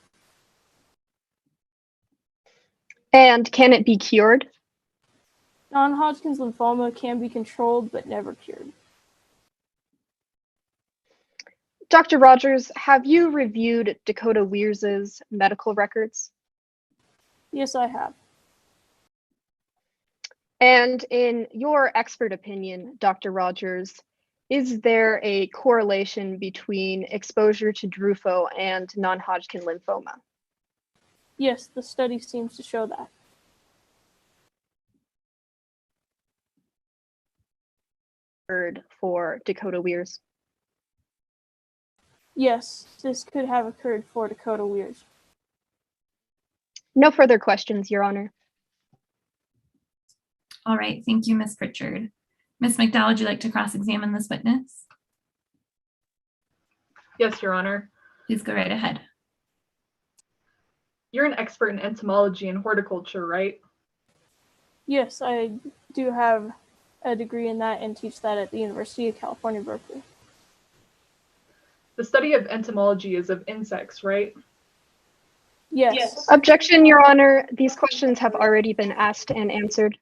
And can it be cured? Non-Hodgkin's lymphoma can be controlled but never cured. Dr. Rogers, have you reviewed Dakota Weirs's medical records? Yes, I have. And in your expert opinion, Dr. Rogers, is there a correlation between exposure to Drufo and non-Hodgkin lymphoma? Yes, the study seems to show that. For Dakota Weirs. Yes, this could have occurred for Dakota Weirs. No further questions, Your Honor. All right, thank you, Ms. Pritchard. Ms. McDowell, would you like to cross-examine this witness? Yes, Your Honor. Please go right ahead. You're an expert in entomology and horticulture, right? Yes, I do have a degree in that and teach that at the University of California, Berkeley. The study of entomology is of insects, right? Yes. Objection, Your Honor. These questions have already been asked and answered.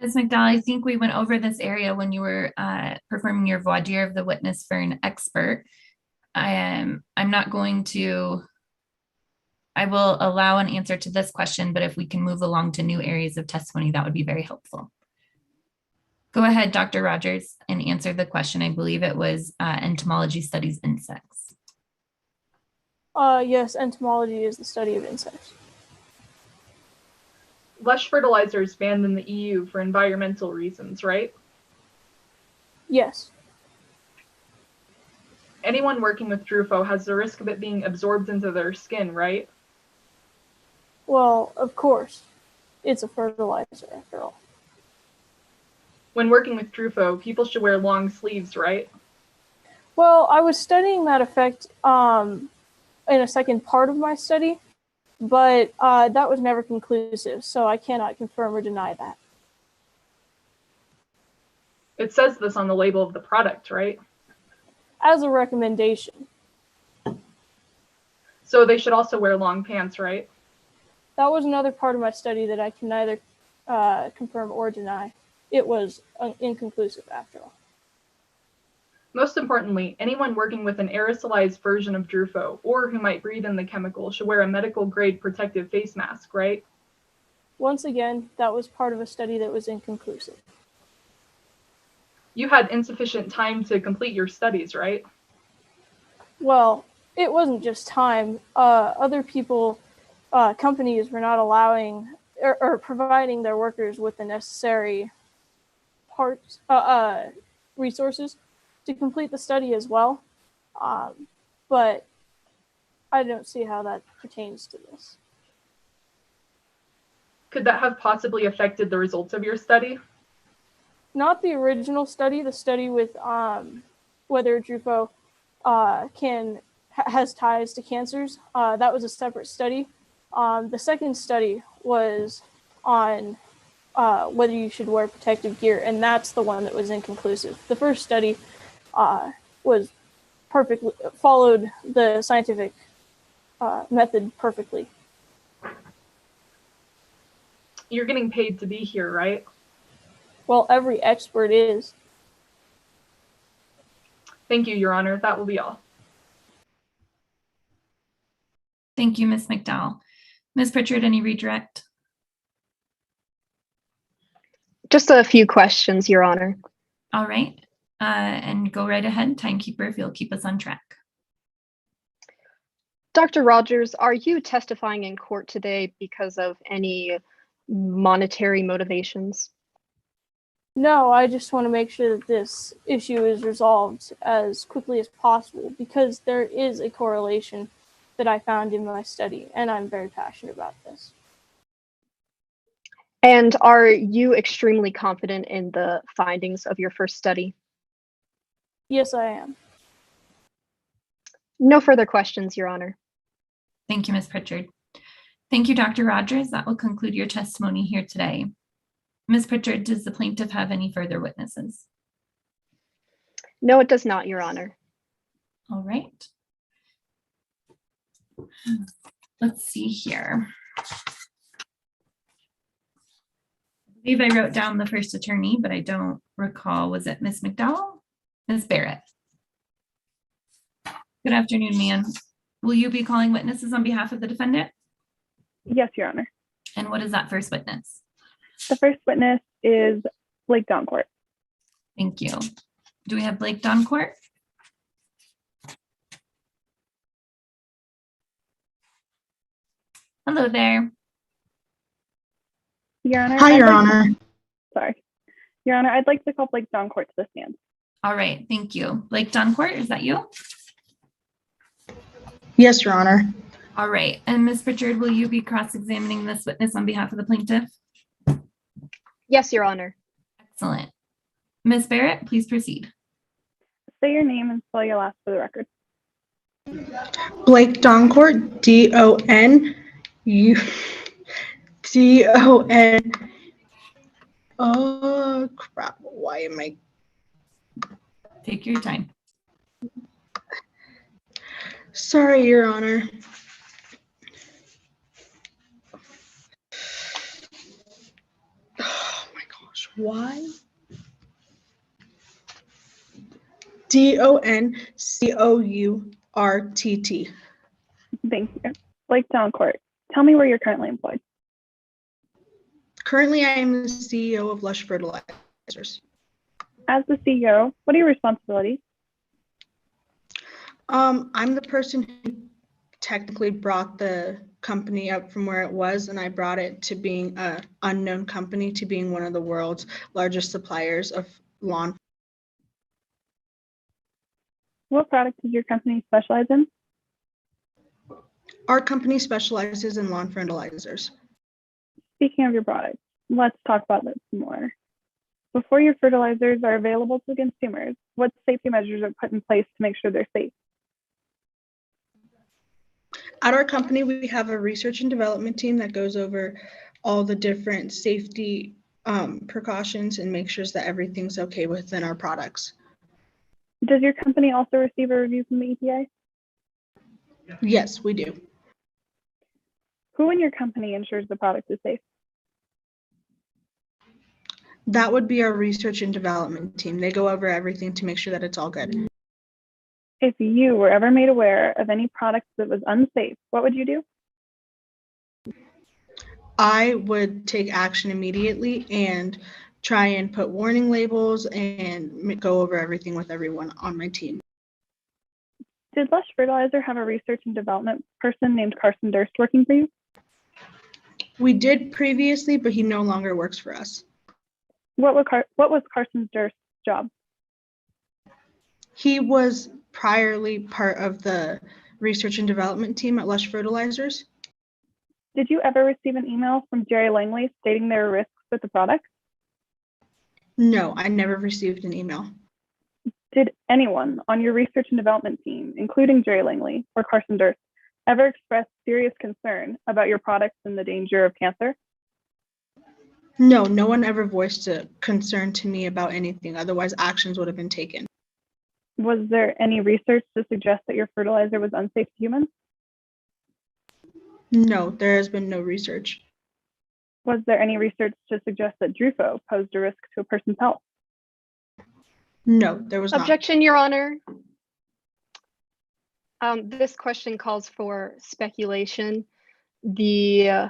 Ms. McDowell, I think we went over this area when you were performing your voir dire of the witness for an expert. I'm not going to, I will allow an answer to this question, but if we can move along to new areas of testimony, that would be very helpful. Go ahead, Dr. Rogers, and answer the question. I believe it was entomology studies insects. Yes, entomology is the study of insects. Lush fertilizer is banned in the EU for environmental reasons, right? Yes. Anyone working with Drufo has the risk of it being absorbed into their skin, right? Well, of course. It's a fertilizer after all. When working with Drufo, people should wear long sleeves, right? Well, I was studying that effect in a second part of my study, but that was never conclusive, so I cannot confirm or deny that. It says this on the label of the product, right? As a recommendation. So they should also wear long pants, right? That was another part of my study that I can neither confirm or deny. It was inconclusive after all. Most importantly, anyone working with an aerosolized version of Drufo or who might breathe in the chemical should wear a medical grade protective face mask, right? Once again, that was part of a study that was inconclusive. You had insufficient time to complete your studies, right? Well, it wasn't just time. Other people, companies were not allowing or providing their workers with the necessary parts, resources to complete the study as well. But I don't see how that pertains to this. Could that have possibly affected the results of your study? Not the original study, the study with whether Drufo has ties to cancers. That was a separate study. The second study was on whether you should wear protective gear, and that's the one that was inconclusive. The first study was perfectly followed the scientific method perfectly. You're getting paid to be here, right? Well, every expert is. Thank you, Your Honor. That will be all. Thank you, Ms. McDowell. Ms. Pritchard, any redirect? Just a few questions, Your Honor. All right. And go right ahead, timekeeper, if you'll keep us on track. Dr. Rogers, are you testifying in court today because of any monetary motivations? No, I just want to make sure that this issue is resolved as quickly as possible because there is a correlation that I found in my study, and I'm very passionate about this. And are you extremely confident in the findings of your first study? Yes, I am. No further questions, Your Honor. Thank you, Ms. Pritchard. Thank you, Dr. Rogers. That will conclude your testimony here today. Ms. Pritchard, does the plaintiff have any further witnesses? No, it does not, Your Honor. All right. Let's see here. I believe I wrote down the first attorney, but I don't recall. Was it Ms. McDowell? Ms. Barrett. Good afternoon, ma'am. Will you be calling witnesses on behalf of the defendant? Yes, Your Honor. And what is that first witness? The first witness is Blake Doncourt. Thank you. Do we have Blake Doncourt? Hello there. Your Honor. Hi, Your Honor. Sorry. Your Honor, I'd like to call Blake Doncourt to the stand. All right, thank you. Blake Doncourt, is that you? Yes, Your Honor. All right, and Ms. Pritchard, will you be cross-examining this witness on behalf of the plaintiff? Yes, Your Honor. Excellent. Ms. Barrett, please proceed. Say your name and spell your last for the record. Blake Doncourt, D-O-N. Oh, crap. Why am I? Take your time. Sorry, Your Honor. Oh my gosh, why? D-O-N-C-O-U-R-T-T. Thank you. Blake Doncourt, tell me where you're currently employed. Currently, I am the CEO of Lush Fertilizers. As the CEO, what are your responsibilities? I'm the person who technically brought the company up from where it was, and I brought it to being an unknown company to being one of the world's largest suppliers of lawn. What product does your company specialize in? Our company specializes in lawn fertilizers. Speaking of your products, let's talk about this more. Before your fertilizers are available to consumers, what safety measures are put in place to make sure they're safe? At our company, we have a research and development team that goes over all the different safety precautions and makes sure that everything's okay within our products. Does your company also receive a review from the EPA? Yes, we do. Who in your company ensures the product is safe? That would be our research and development team. They go over everything to make sure that it's all good. If you were ever made aware of any product that was unsafe, what would you do? I would take action immediately and try and put warning labels and go over everything with everyone on my team. Did Lush Fertilizer have a research and development person named Carson Durst working for you? We did previously, but he no longer works for us. What was Carson Durst's job? He was priorly part of the research and development team at Lush Fertilizers. Did you ever receive an email from Jerry Langley stating there were risks with the product? No, I never received an email. Did anyone on your research and development team, including Jerry Langley or Carson Durst, ever express serious concern about your products and the danger of cancer? No, no one ever voiced a concern to me about anything. Otherwise, actions would have been taken. Was there any research to suggest that your fertilizer was unsafe to humans? No, there has been no research. Was there any research to suggest that Drufo posed a risk to a person's health? No, there was not. Objection, Your Honor. This question calls for speculation. The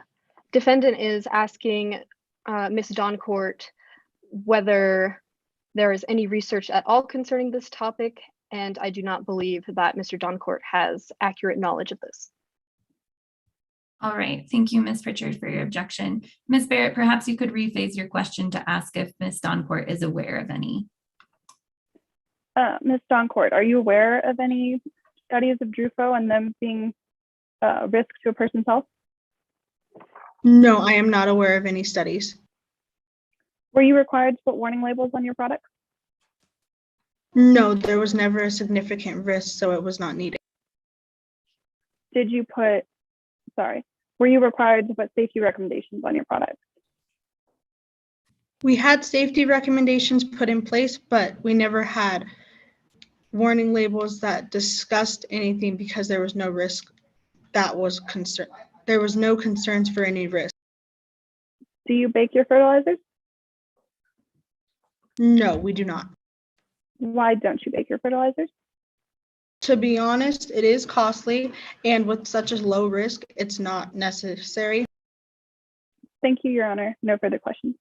defendant is asking Ms. Doncourt whether there is any research at all concerning this topic, and I do not believe that Mr. Doncourt has accurate knowledge of this. All right, thank you, Ms. Pritchard, for your objection. Ms. Barrett, perhaps you could rephrase your question to ask if Ms. Doncourt is aware of any. Ms. Doncourt, are you aware of any studies of Drufo and them being a risk to a person's health? No, I am not aware of any studies. Were you required to put warning labels on your products? No, there was never a significant risk, so it was not needed. Were you required to put safety recommendations on your products? We had safety recommendations put in place, but we never had warning labels that discussed anything because there was no risk that was concerned. There was no concerns for any risk. Do you bake your fertilizers? No, we do not. Why don't you bake your fertilizers? To be honest, it is costly, and with such a low risk, it's not necessary. Thank you, Your Honor. No further questions.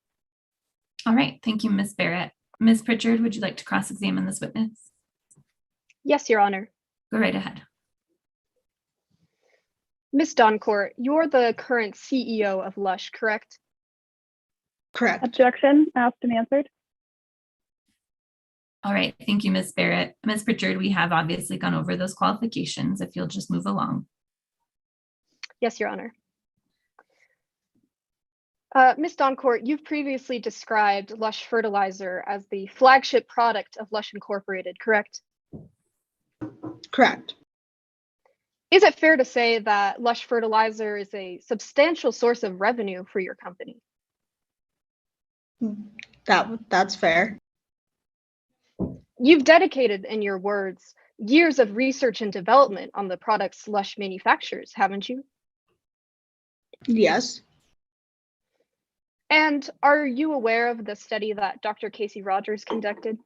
All right, thank you, Ms. Barrett. Ms. Pritchard, would you like to cross-examine this witness? Yes, Your Honor. Go right ahead. Ms. Doncourt, you're the current CEO of Lush, correct? Correct. Objection, asked and answered. All right, thank you, Ms. Barrett. Ms. Pritchard, we have obviously gone over those qualifications. If you'll just move along. Yes, Your Honor. Ms. Doncourt, you've previously described Lush Fertilizer as the flagship product of Lush Incorporated, correct? Correct. Is it fair to say that Lush Fertilizer is a substantial source of revenue for your company? That's fair. You've dedicated, in your words, years of research and development on the products Lush manufactures, haven't you? Yes. And are you aware of the study that Dr. Casey Rogers conducted?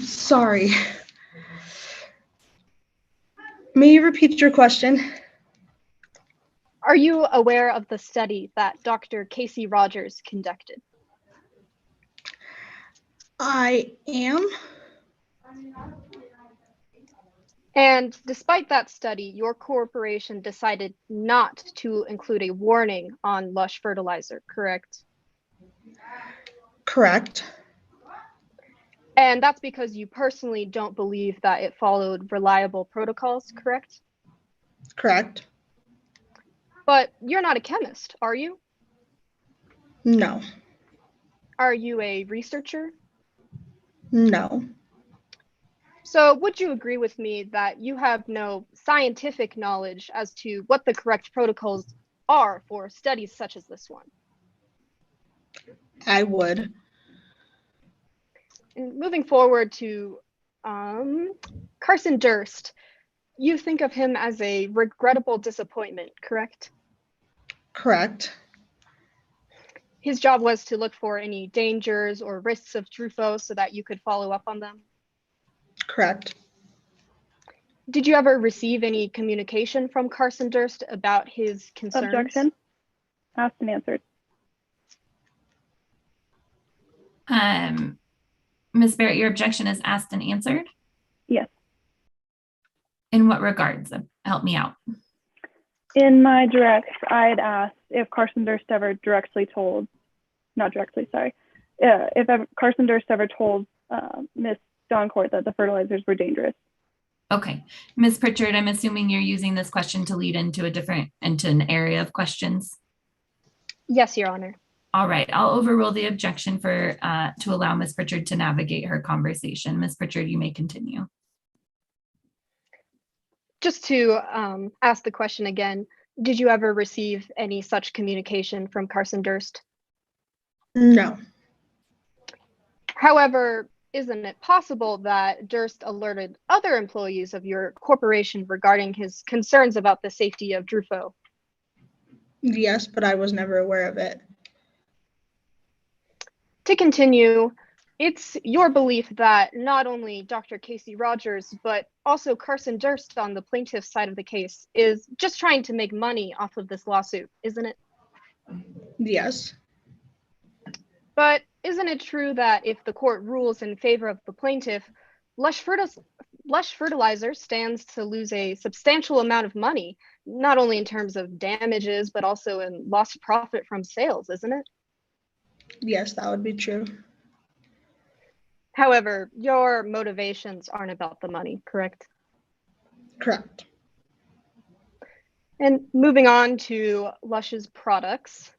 Sorry. May you repeat your question? Are you aware of the study that Dr. Casey Rogers conducted? I am. And despite that study, your corporation decided not to include a warning on Lush Fertilizer, correct? Correct. And that's because you personally don't believe that it followed reliable protocols, correct? Correct. But you're not a chemist, are you? No. Are you a researcher? No. So would you agree with me that you have no scientific knowledge as to what the correct protocols are for studies such as this one? I would. And moving forward to Carson Durst, you think of him as a regrettable disappointment, correct? Correct. His job was to look for any dangers or risks of Drufo so that you could follow up on them? Correct. Did you ever receive any communication from Carson Durst about his concerns? Objection, asked and answered. Ms. Barrett, your objection is asked and answered? Yes. In what regards? Help me out. In my direct, I'd asked if Carson Durst ever directly told, not directly, sorry, if Carson Durst ever told Miss Doncourt that the fertilizers were dangerous. Okay, Ms. Pritchard, I'm assuming you're using this question to lead into an area of questions. Yes, Your Honor. All right, I'll overrule the objection to allow Ms. Pritchard to navigate her conversation. Ms. Pritchard, you may continue. Just to ask the question again, did you ever receive any such communication from Carson Durst? No. However, isn't it possible that Durst alerted other employees of your corporation regarding his concerns about the safety of Drufo? Yes, but I was never aware of it. To continue, it's your belief that not only Dr. Casey Rogers, but also Carson Durst on the plaintiff's side of the case is just trying to make money off of this lawsuit, isn't it? Yes. But isn't it true that if the court rules in favor of the plaintiff, Lush Fertilizer stands to lose a substantial amount of money, not only in terms of damages, but also in lost profit from sales, isn't it? Yes, that would be true. However, your motivations aren't about the money, correct? Correct. And moving on to Lush's products,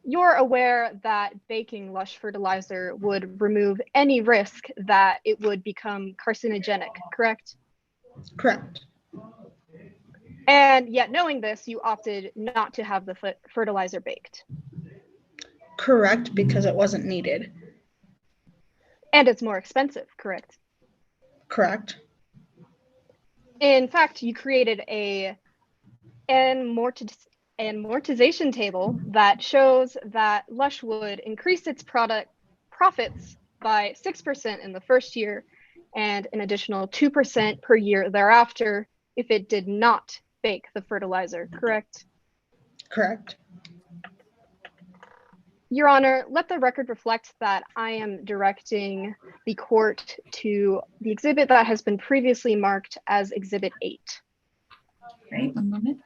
you're aware that baking Lush Fertilizer would remove any risk that it would become carcinogenic, correct? Correct. And yet knowing this, you opted not to have the fertilizer baked. Correct, because it wasn't needed. And it's more expensive, correct? Correct. In fact, you created an amortization table that shows that Lush would increase its product profits by 6% in the first year and an additional 2% per year thereafter if it did not bake the fertilizer, correct? Correct. Your Honor, let the record reflect that I am directing the court to the exhibit that has been previously marked as Exhibit 8. Great, one moment.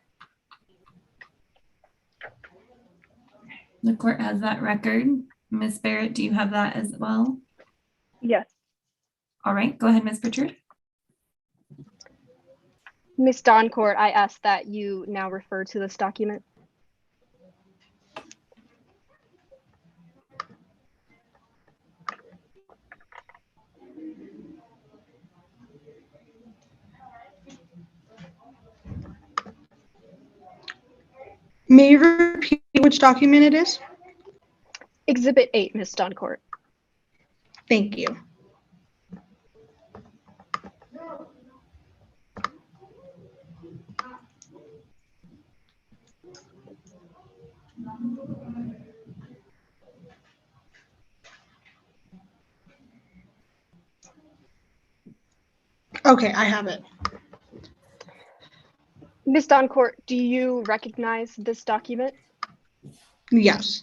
The court has that record. Ms. Barrett, do you have that as well? Yes. All right, go ahead, Ms. Pritchard. Ms. Doncourt, I ask that you now refer to this document. May you repeat which document it is? Exhibit 8, Ms. Doncourt. Thank you. Okay, I have it. Ms. Doncourt, do you recognize this document? Yes.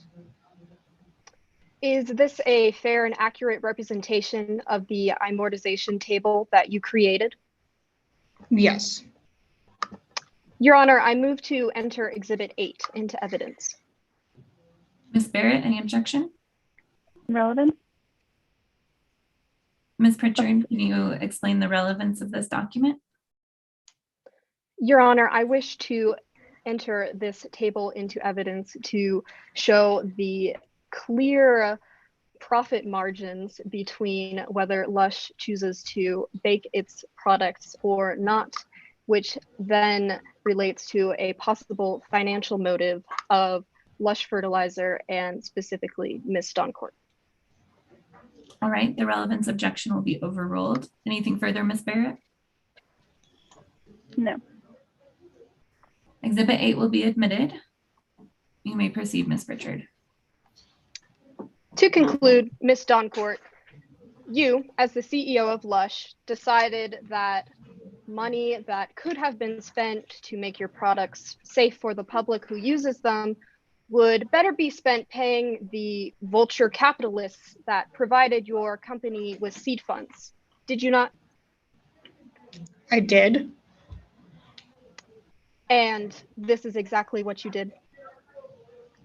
Is this a fair and accurate representation of the amortization table that you created? Yes. Your Honor, I move to enter Exhibit 8 into evidence. Ms. Barrett, any objection? Relevant? Ms. Pritchard, can you explain the relevance of this document? Your Honor, I wish to enter this table into evidence to show the clear profit margins between whether Lush chooses to bake its products or not, which then relates to a possible financial motive of Lush Fertilizer and specifically Ms. Doncourt. All right, the relevance objection will be overruled. Anything further, Ms. Barrett? No. Exhibit 8 will be admitted. You may proceed, Ms. Pritchard. To conclude, Ms. Doncourt, you, as the CEO of Lush, decided that money that could have been spent to make your products safe for the public who uses them would better be spent paying the vulture capitalists that provided your company with seed funds. Did you not? I did. And this is exactly what you did?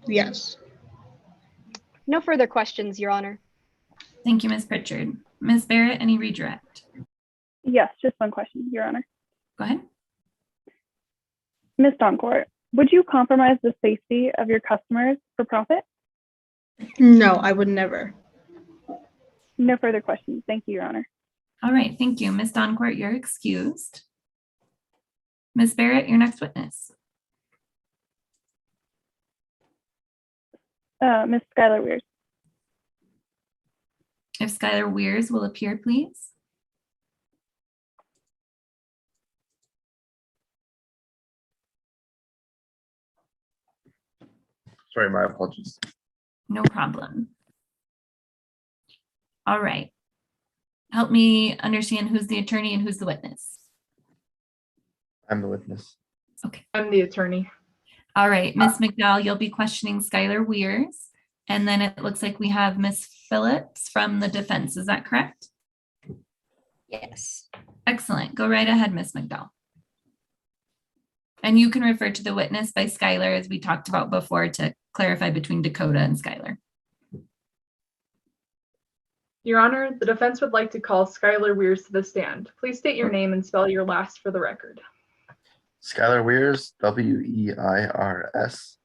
Yes. No further questions, Your Honor. Thank you, Ms. Pritchard. Ms. Barrett, any redirect? Yes, just one question, Your Honor. Go ahead. Ms. Doncourt, would you compromise the safety of your customers for profit? No, I would never. No further questions. Thank you, Your Honor. All right, thank you. Ms. Doncourt, you're excused. Ms. Barrett, your next witness. Ms. Skylar Weirs. If Skylar Weirs will appear, please. Sorry, my apologies. No problem. All right. Help me understand who's the attorney and who's the witness. I'm the witness. Okay. I'm the attorney. All right, Ms. McDowell, you'll be questioning Skylar Weirs. And then it looks like we have Ms. Phillips from the defense. Is that correct? Yes. Excellent. Go right ahead, Ms. McDowell. And you can refer to the witness by Skylar, as we talked about before, to clarify between Dakota and Skylar. Your Honor, the defense would like to call Skylar Weirs to the stand. Please state your name and spell your last for the record. Skylar Weirs, Weirs.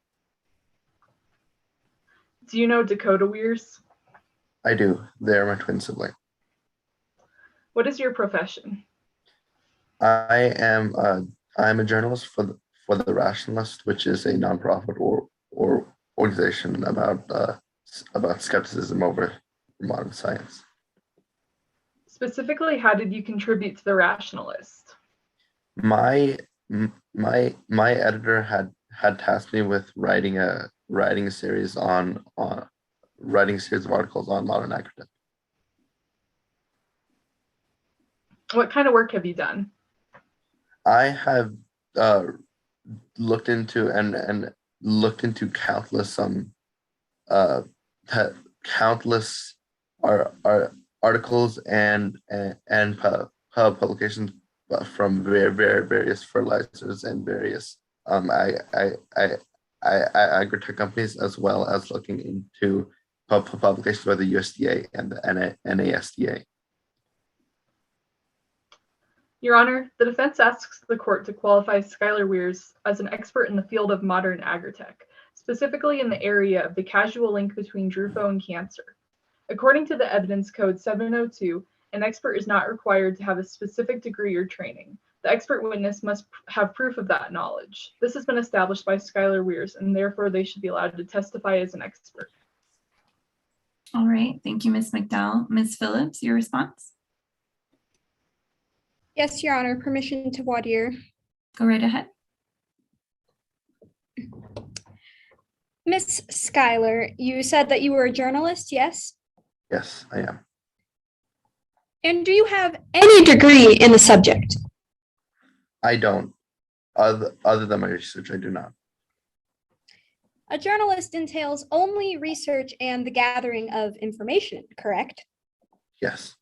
Do you know Dakota Weirs? I do. They're my twin sibling. What is your profession? I'm a journalist for the Rationalist, which is a nonprofit or organization about skepticism over modern science. Specifically, how did you contribute to the Rationalist? My editor had tasked me with writing a series of articles on modern agritech. What kind of work have you done? I have looked into countless articles and publications from various fertilizers and various agritech companies, as well as looking into publications by the USDA and the NASDA. Your Honor, the defense asks the court to qualify Skylar Weirs as an expert in the field of modern agritech, specifically in the area of the causal link between Drufo and cancer. According to the Evidence Code 702, an expert is not required to have a specific degree or training. The expert witness must have proof of that knowledge. This has been established by Skylar Weirs, and therefore they should be allowed to testify as an expert. All right, thank you, Ms. McDowell. Ms. Phillips, your response? Yes, Your Honor. Permission to voir dire. Go right ahead. Miss Skylar, you said that you were a journalist, yes? Yes, I am. And do you have any degree in the subject? I don't. Other than my research, I do not. A journalist entails only research and the gathering of information, correct? Yes.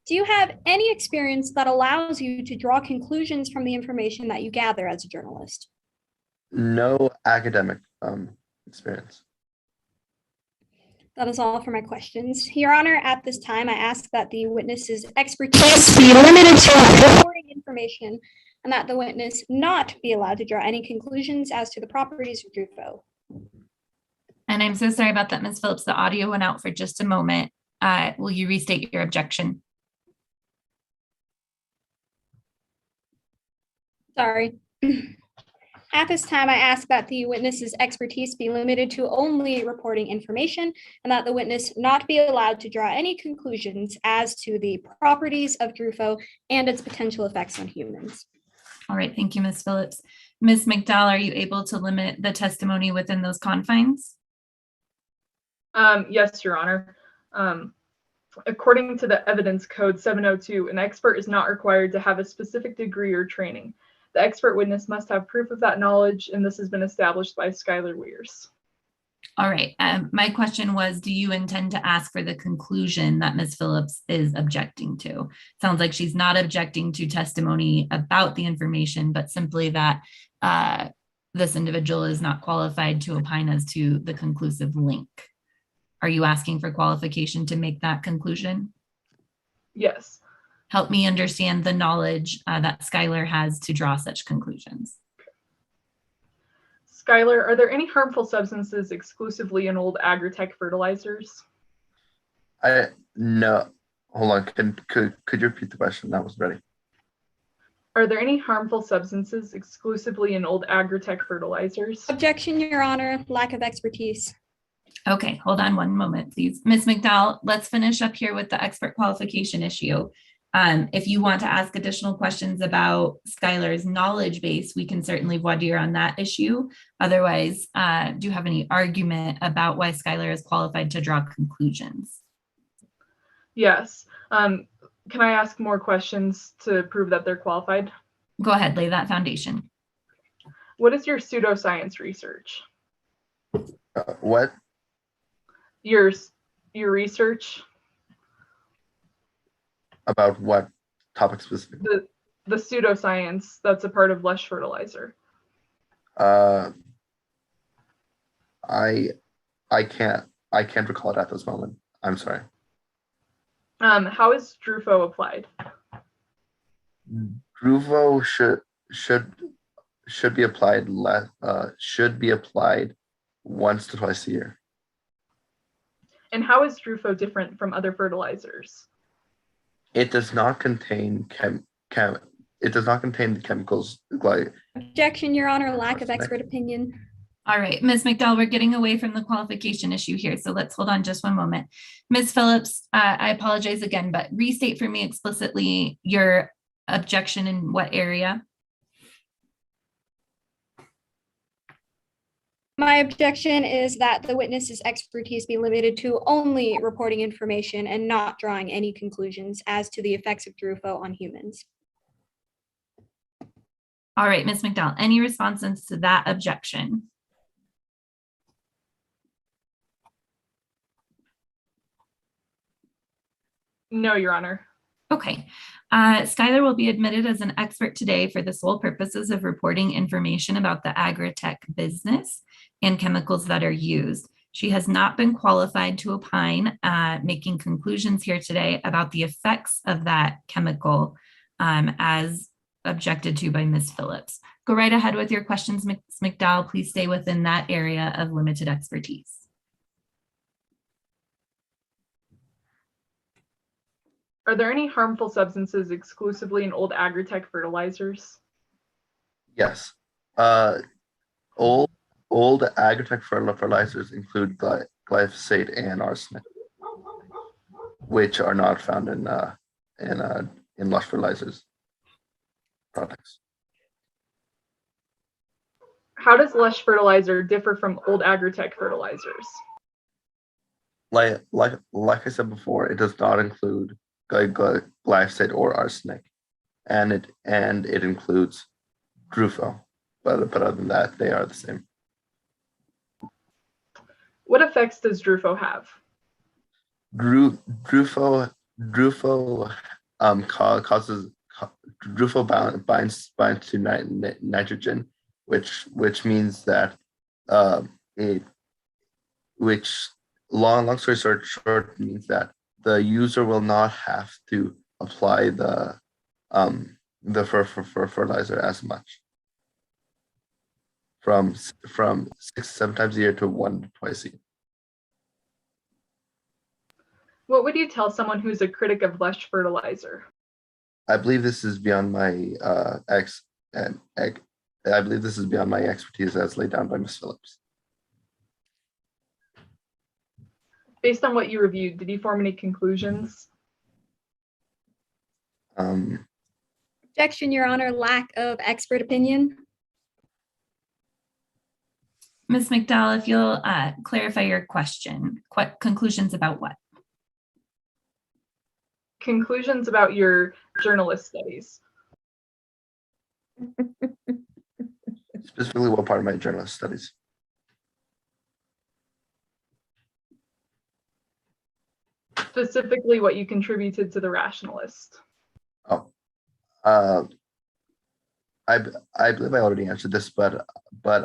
Do you have any experience that allows you to draw conclusions from the information that you gather as a journalist? No academic experience. That is all for my questions. Your Honor, at this time, I ask that the witness's expertise be limited to reporting information and that the witness not be allowed to draw any conclusions as to the properties of Drufo. And I'm so sorry about that, Ms. Phillips. The audio went out for just a moment. Will you restate your objection? Sorry. At this time, I ask that the witness's expertise be limited to only reporting information and that the witness not be allowed to draw any conclusions as to the properties of Drufo and its potential effects on humans. All right, thank you, Ms. Phillips. Ms. McDowell, are you able to limit the testimony within those confines? Yes, Your Honor. According to the Evidence Code 702, an expert is not required to have a specific degree or training. The expert witness must have proof of that knowledge, and this has been established by Skylar Weirs. All right. My question was, do you intend to ask for the conclusion that Ms. Phillips is objecting to? Sounds like she's not objecting to testimony about the information, but simply that this individual is not qualified to opine as to the conclusive link. Are you asking for qualification to make that conclusion? Yes. Help me understand the knowledge that Skylar has to draw such conclusions. Skylar, are there any harmful substances exclusively in old agri-tech fertilizers? No. Hold on. Could you repeat the question? That was ready. Are there any harmful substances exclusively in old agri-tech fertilizers? Objection, Your Honor, lack of expertise. Okay, hold on one moment, please. Ms. McDowell, let's finish up here with the expert qualification issue. If you want to ask additional questions about Skylar's knowledge base, we can certainly voir dire on that issue. Otherwise, do you have any argument about why Skylar is qualified to draw conclusions? Yes. Can I ask more questions to prove that they're qualified? Go ahead, lay that foundation. What is your pseudoscience research? What? Your research? About what topic specifically? The pseudoscience that's a part of Lush Fertilizer. I can't recall it at this moment. I'm sorry. How is Drufo applied? Druvo should be applied once to twice a year. And how is Drufo different from other fertilizers? It does not contain the chemicals like. Objection, Your Honor, lack of expert opinion. All right, Ms. McDowell, we're getting away from the qualification issue here, so let's hold on just one moment. Ms. Phillips, I apologize again, but restate for me explicitly your objection in what area? My objection is that the witness's expertise be limited to only reporting information and not drawing any conclusions as to the effects of Drufo on humans. All right, Ms. McDowell, any responses to that objection? No, Your Honor. Okay. Skylar will be admitted as an expert today for the sole purposes of reporting information about the agri-tech business and chemicals that are used. She has not been qualified to opine, making conclusions here today about the effects of that chemical as objected to by Ms. Phillips. Go right ahead with your questions, Ms. McDowell. Please stay within that area of limited expertise. Are there any harmful substances exclusively in old agri-tech fertilizers? Yes. Old agri-tech fertilizers include glyphosate and arsenic, which are not found in Lush Fertilizers products. How does Lush Fertilizer differ from old agri-tech fertilizers? Like I said before, it does not include glyphosate or arsenic, and it includes Drufo, but other than that, they are the same. What effects does Drufo have? Drufo causes Drufo binds to nitrogen, which means that long story short means that the user will not have to apply the fertilizer as much, from 6-7 times a year to 1 to twice a year. What would you tell someone who's a critic of Lush Fertilizer? I believe this is beyond my expertise as laid down by Ms. Phillips. Based on what you reviewed, did you form any conclusions? Objection, Your Honor, lack of expert opinion. Ms. McDowell, if you'll clarify your question, what conclusions about what? Conclusions about your journalist studies. Specifically, what part of my journalist studies? Specifically, what you contributed to the Rationalist. Oh, I believe I already answered this, but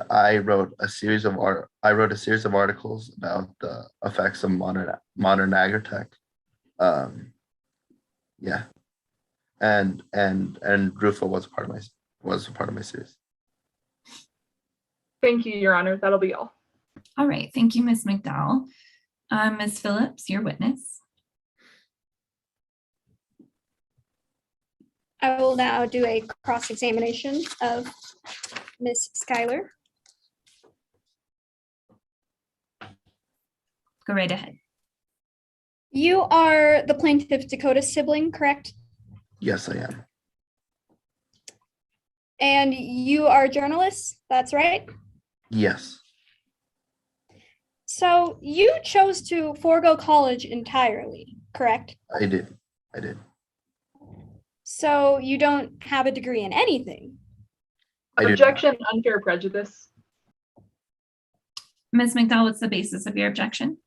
I wrote a series of articles about the effects of modern agritech. Yeah, and Rufo was a part of my series. Thank you, Your Honor. That'll be all. All right, thank you, Ms. McDowell. Ms. Phillips, your witness. I will now do a cross-examination of Ms. Schuyler. Go right ahead. You are the plaintiff Dakota's sibling, correct? Yes, I am. And you are a journalist, that's right? Yes. So you chose to forego college entirely, correct? I did. So you don't have a degree in anything? Objection, unfair prejudice. Ms. McDowell, what's the basis of your objection?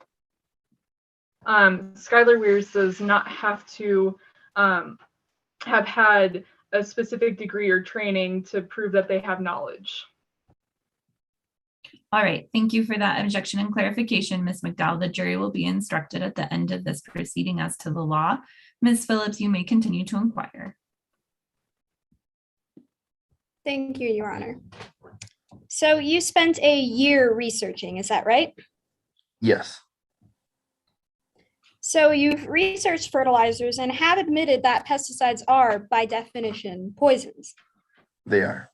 Schuyler Weirs does not have to have had a specific degree or training to prove that they have knowledge. All right, thank you for that objection and clarification, Ms. McDowell. The jury will be instructed at the end of this proceeding as to the law. Ms. Phillips, you may continue to inquire. Thank you, Your Honor. So you spent a year researching, is that right? Yes. So you've researched fertilizers and have admitted that pesticides are, by definition, poisons. They are.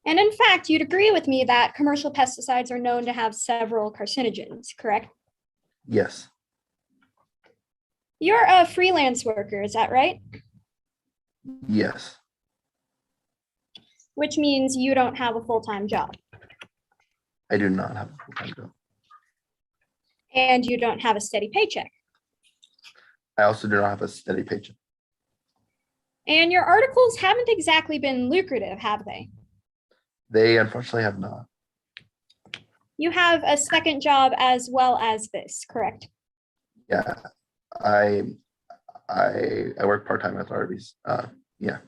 And in fact, you'd agree with me that commercial pesticides are known to have several carcinogens, correct? Yes. You're a freelance worker, is that right? Yes. Which means you don't have a full-time job. I do not have a full-time job. And you don't have a steady paycheck. I also do not have a steady paycheck. And your articles haven't exactly been lucrative, have they? They unfortunately have not. You have a second job as well as this, correct? Yeah, I work part-time at Arby's. Yeah.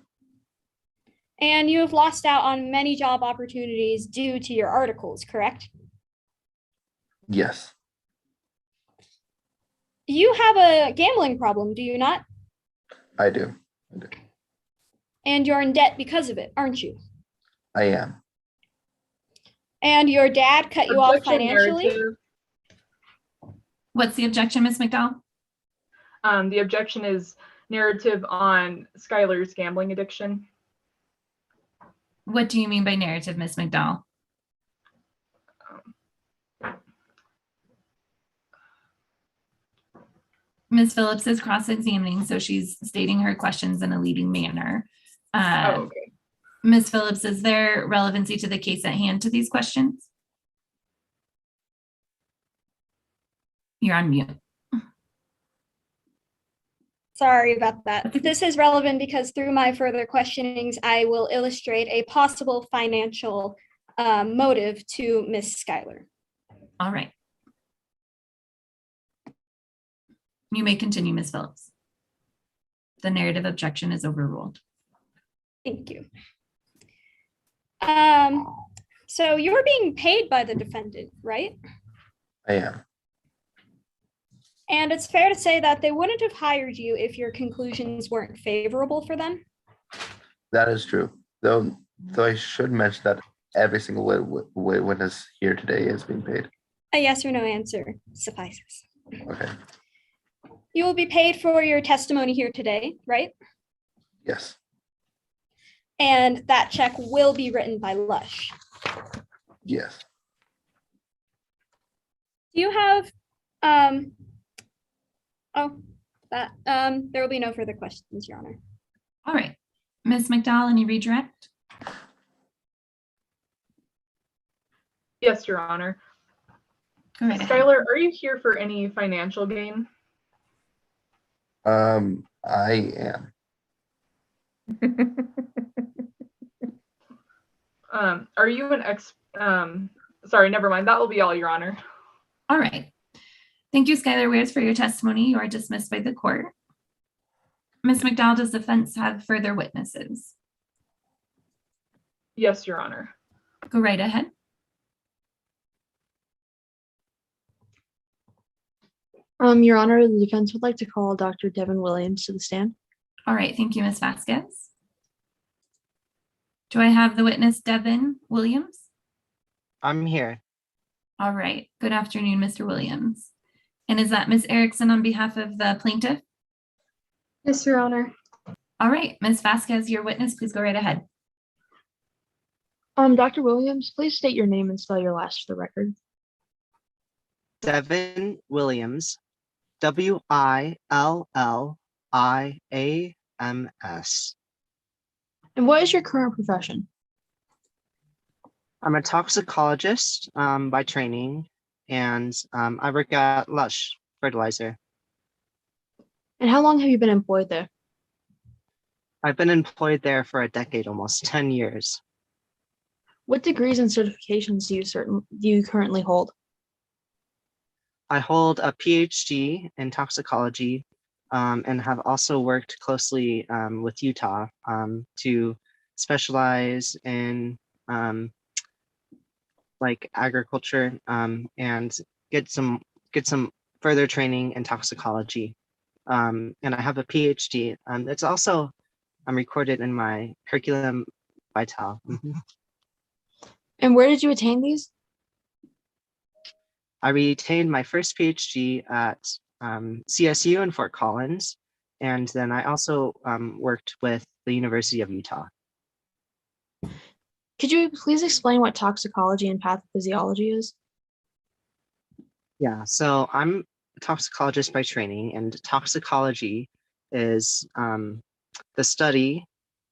And you have lost out on many job opportunities due to your articles, correct? Yes. You have a gambling problem, do you not? I do. And you're in debt because of it, aren't you? I am. And your dad cut you off financially? Narrative. What's the objection, Ms. McDowell? The objection is narrative on Schuyler's gambling addiction. What do you mean by narrative, Ms. McDowell? Ms. Phillips is cross-examining, so she's stating her questions in a leading manner. Okay. Ms. Phillips, is there relevancy to the case at hand to these questions? You're on mute. Sorry about that. This is relevant because through my further questionings, I will illustrate a possible financial motive to Ms. Schuyler. All right. You may continue, Ms. Phillips. The narrative objection is overruled. Thank you. So you're being paid by the defendant, right? I am. And it's fair to say that they wouldn't have hired you if your conclusions weren't favorable for them? That is true. Though I should mention that every single witness here today is being paid. A yes or no answer suffices. Okay. You will be paid for your testimony here today, right? Yes. And that check will be written by Lush. Yes. Do you have, there will be no further questions, Your Honor. All right. Ms. McDowell, any redirect? Yes, Your Honor. Go right ahead. Schuyler, are you here for any financial gain? I am. Are you sorry, never mind. That will be all, Your Honor. All right. Thank you, Schuyler Weirs, for your testimony. You are dismissed by the court. Ms. McDowell, does the defense have further witnesses? Yes, Your Honor. Go right ahead. Your Honor, the defense would like to call Dr. Devin Williams to the stand. All right, thank you, Ms. Vasquez. Do I have the witness Devin Williams? I'm here. All right, good afternoon, Mr. Williams. And is that Ms. Erickson on behalf of the plaintiff? Yes, Your Honor. All right, Ms. Vasquez, your witness, please go right ahead. Dr. Williams, please state your name and spell your last for the record. Devin Williams, Williams. And what is your current profession? I'm a toxicologist by training, and I work at Lush Fertilizer. And how long have you been employed there? I've been employed there for a decade, almost 10 years. What degrees and certifications do you currently hold? I hold a PhD in toxicology and have also worked closely with Utah to specialize in like agriculture and get some further training in toxicology. And I have a PhD. It's also recorded in my curriculum vitae. And where did you attain these? I retained my first PhD at CSU in Fort Collins, and then I also worked with the University of Utah. Could you please explain what toxicology and pathophysiology is? Yeah, so I'm a toxicologist by training, and toxicology is the study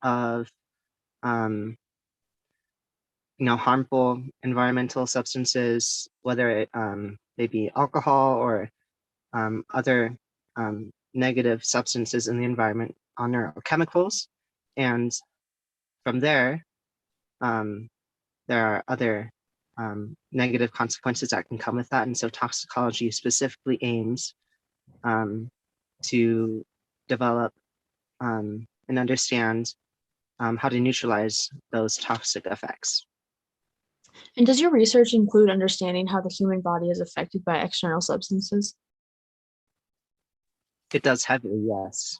of harmful environmental substances, whether it may be alcohol or other negative substances in the environment on neurochemicals. And from there, there are other negative consequences that can come with that. And so toxicology specifically aims to develop and understand how to neutralize those toxic effects. And does your research include understanding how the human body is affected by external substances? It does heavily, yes.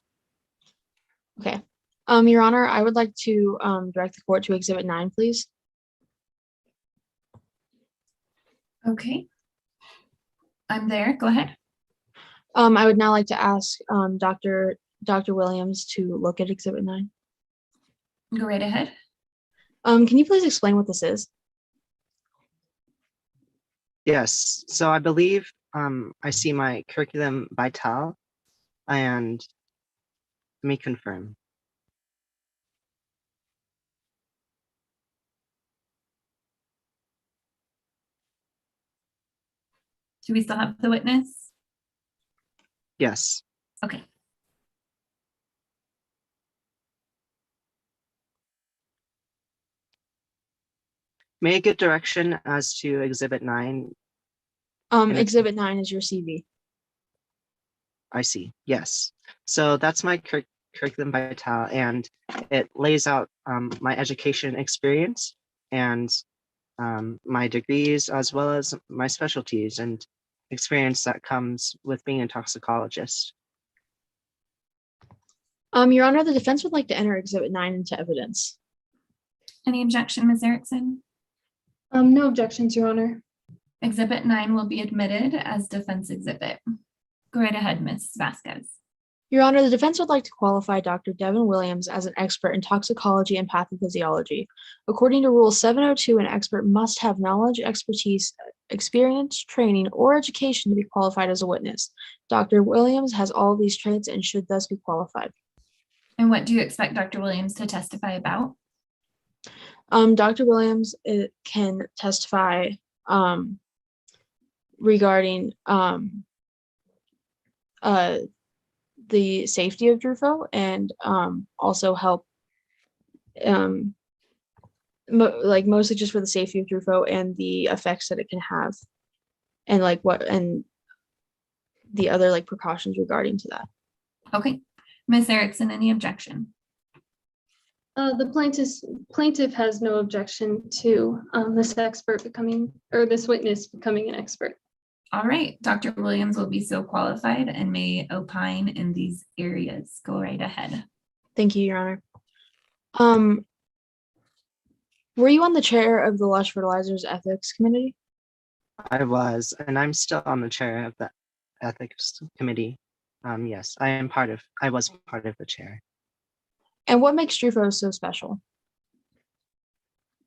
Okay. Your Honor, I would like to direct the court to Exhibit 9, please. Okay. I'm there. Go ahead. I would now like to ask Dr. Williams to look at Exhibit 9. Go right ahead. Can you please explain what this is? Yes, so I believe I see my curriculum vitae, and let me confirm. Do we still have the witness? Yes. Okay. May I get direction as to Exhibit 9? Exhibit 9 is your CV. I see. Yes. So that's my curriculum vitae, and it lays out my education experience and my degrees, as well as my specialties and experience that comes with being a toxicologist. Your Honor, the defense would like to enter Exhibit 9 into evidence. Any objection, Ms. Erickson? No objections, Your Honor. Exhibit 9 will be admitted as defense exhibit. Go right ahead, Ms. Vasquez. Your Honor, the defense would like to qualify Dr. Devin Williams as an expert in toxicology and pathophysiology. According to Rule 702, an expert must have knowledge, expertise, experience, training, or education to be qualified as a witness. Dr. Williams has all of these traits and should thus be qualified. And what do you expect Dr. Williams to testify about? Dr. Williams can testify regarding the safety of Drufo and also help mostly just for the safety of Drufo and the effects that it can have and and the other precautions regarding to that. Okay. Ms. Erickson, any objection? The plaintiff has no objection to this expert becoming, or this witness becoming an expert. All right, Dr. Williams will be so qualified and may opine in these areas. Go right ahead. Thank you, Your Honor. Were you on the chair of the Lush Fertilizers Ethics Committee? I was, and I'm still on the chair of the ethics committee. Yes, I was part of the chair. And what makes Drufo so special?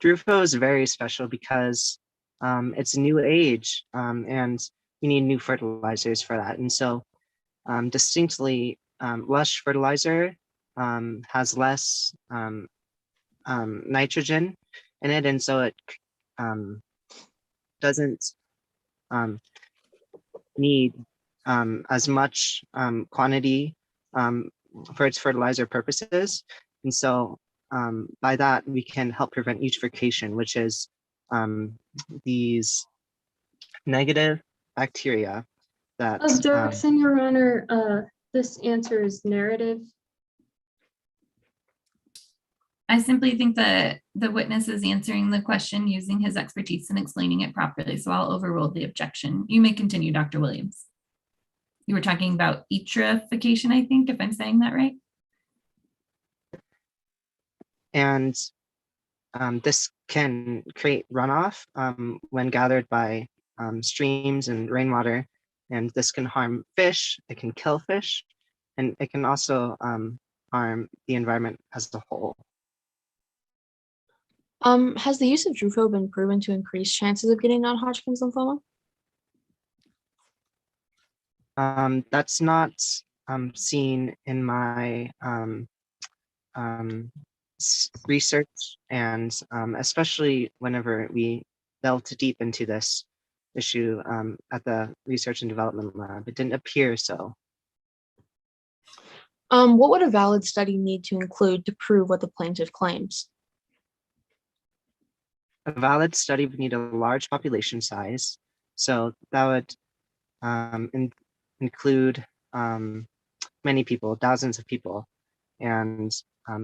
Drufo is very special because it's a new age, and you need new fertilizers for that. And so distinctly, Lush fertilizer has less nitrogen in it, and so it doesn't need as much quantity for its fertilizer purposes. And so by that, we can help prevent eutrophication, which is these negative bacteria that— Objection, Your Honor. This answer is narrative. I simply think that the witness is answering the question using his expertise and explaining it properly, so I'll overrule the objection. You may continue, Dr. Williams. You were talking about eutrophication, I think, if I'm saying that right. And this can create runoff when gathered by streams and rainwater, and this can harm fish, it can kill fish, and it can also harm the environment as a whole. Has the use of Drufo been proven to increase chances of getting non-Hodgkin's lymphoma? That's not seen in my research, and especially whenever we delve deep into this issue at the research and development lab, it didn't appear so. What would a valid study need to include to prove what the plaintiff claims? A valid study would need a large population size, so that would include many people, thousands of people, and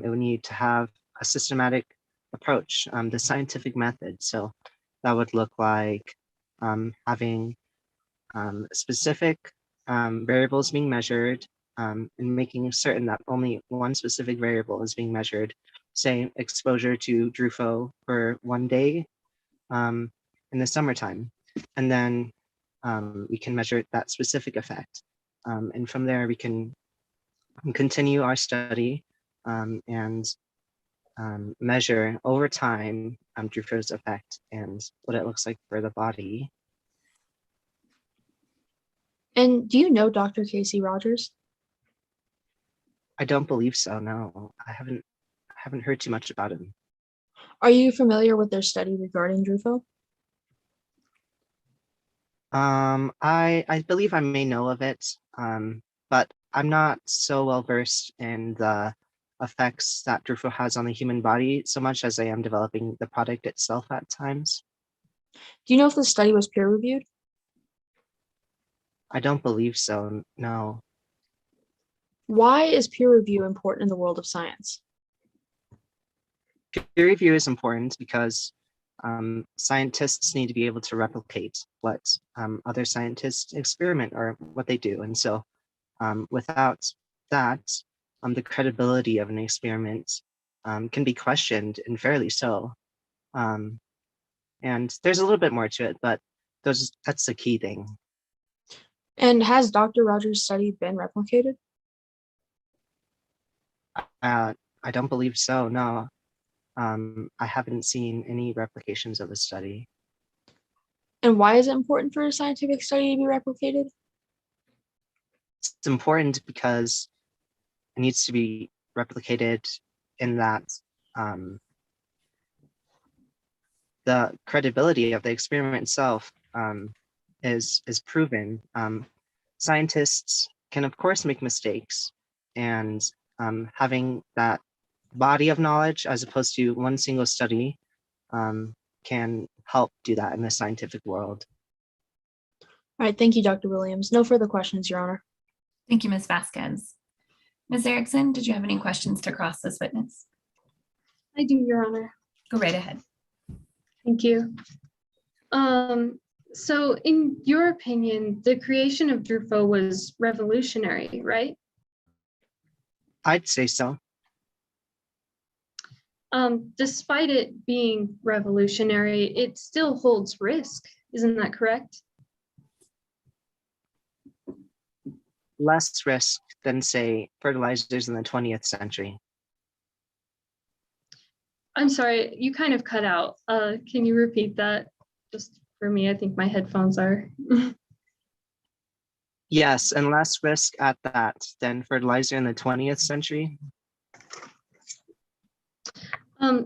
it would need to have a systematic approach, the scientific method. So that would look like having specific variables being measured, and making certain that only one specific variable is being measured, say exposure to Drufo for 1 day in the summertime. And then we can measure that specific effect. And from there, we can continue our study and measure over time Drufo's effect and what it looks like for the body. And do you know Dr. Casey Rogers? I don't believe so, no. I haven't heard too much about him. Are you familiar with their study regarding Drufo? I believe I may know of it, but I'm not so well versed in the effects that Drufo has on the human body so much as I am developing the product itself at times. Do you know if the study was peer reviewed? I don't believe so, no. Why is peer review important in the world of science? Peer review is important because scientists need to be able to replicate what other scientists experiment or what they do. And so without that, the credibility of an experiment can be questioned, and fairly so. And there's a little bit more to it, but that's the key thing. And has Dr. Rogers' study been replicated? I don't believe so, no. I haven't seen any replications of the study. And why is it important for a scientific study to be replicated? It's important because it needs to be replicated in that the credibility of the experiment itself is proven. Scientists can, of course, make mistakes, and having that body of knowledge as opposed to one single study can help do that in the scientific world. All right, thank you, Dr. Williams. No further questions, Your Honor. Thank you, Ms. Vasquez. Ms. Erickson, did you have any questions to cross this witness? I do, Your Honor. Go right ahead. Thank you. So in your opinion, the creation of Drufo was revolutionary, right? I'd say so. Despite it being revolutionary, it still holds risk. Isn't that correct? Less risk than, say, fertilizers in the 20th century. I'm sorry, you kind of cut out. Can you repeat that? Just for me, I think my headphones are. Yes, and less risk at that than fertilizer in the 20th century.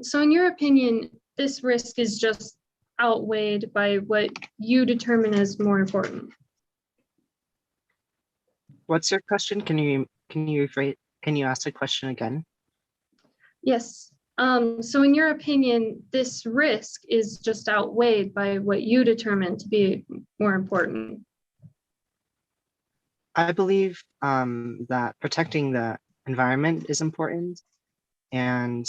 So in your opinion, this risk is just outweighed by what you determine as more important. What's your question? Can you rephrase? Can you ask the question again? Yes. So in your opinion, this risk is just outweighed by what you determine to be more important. I believe that protecting the environment is important, and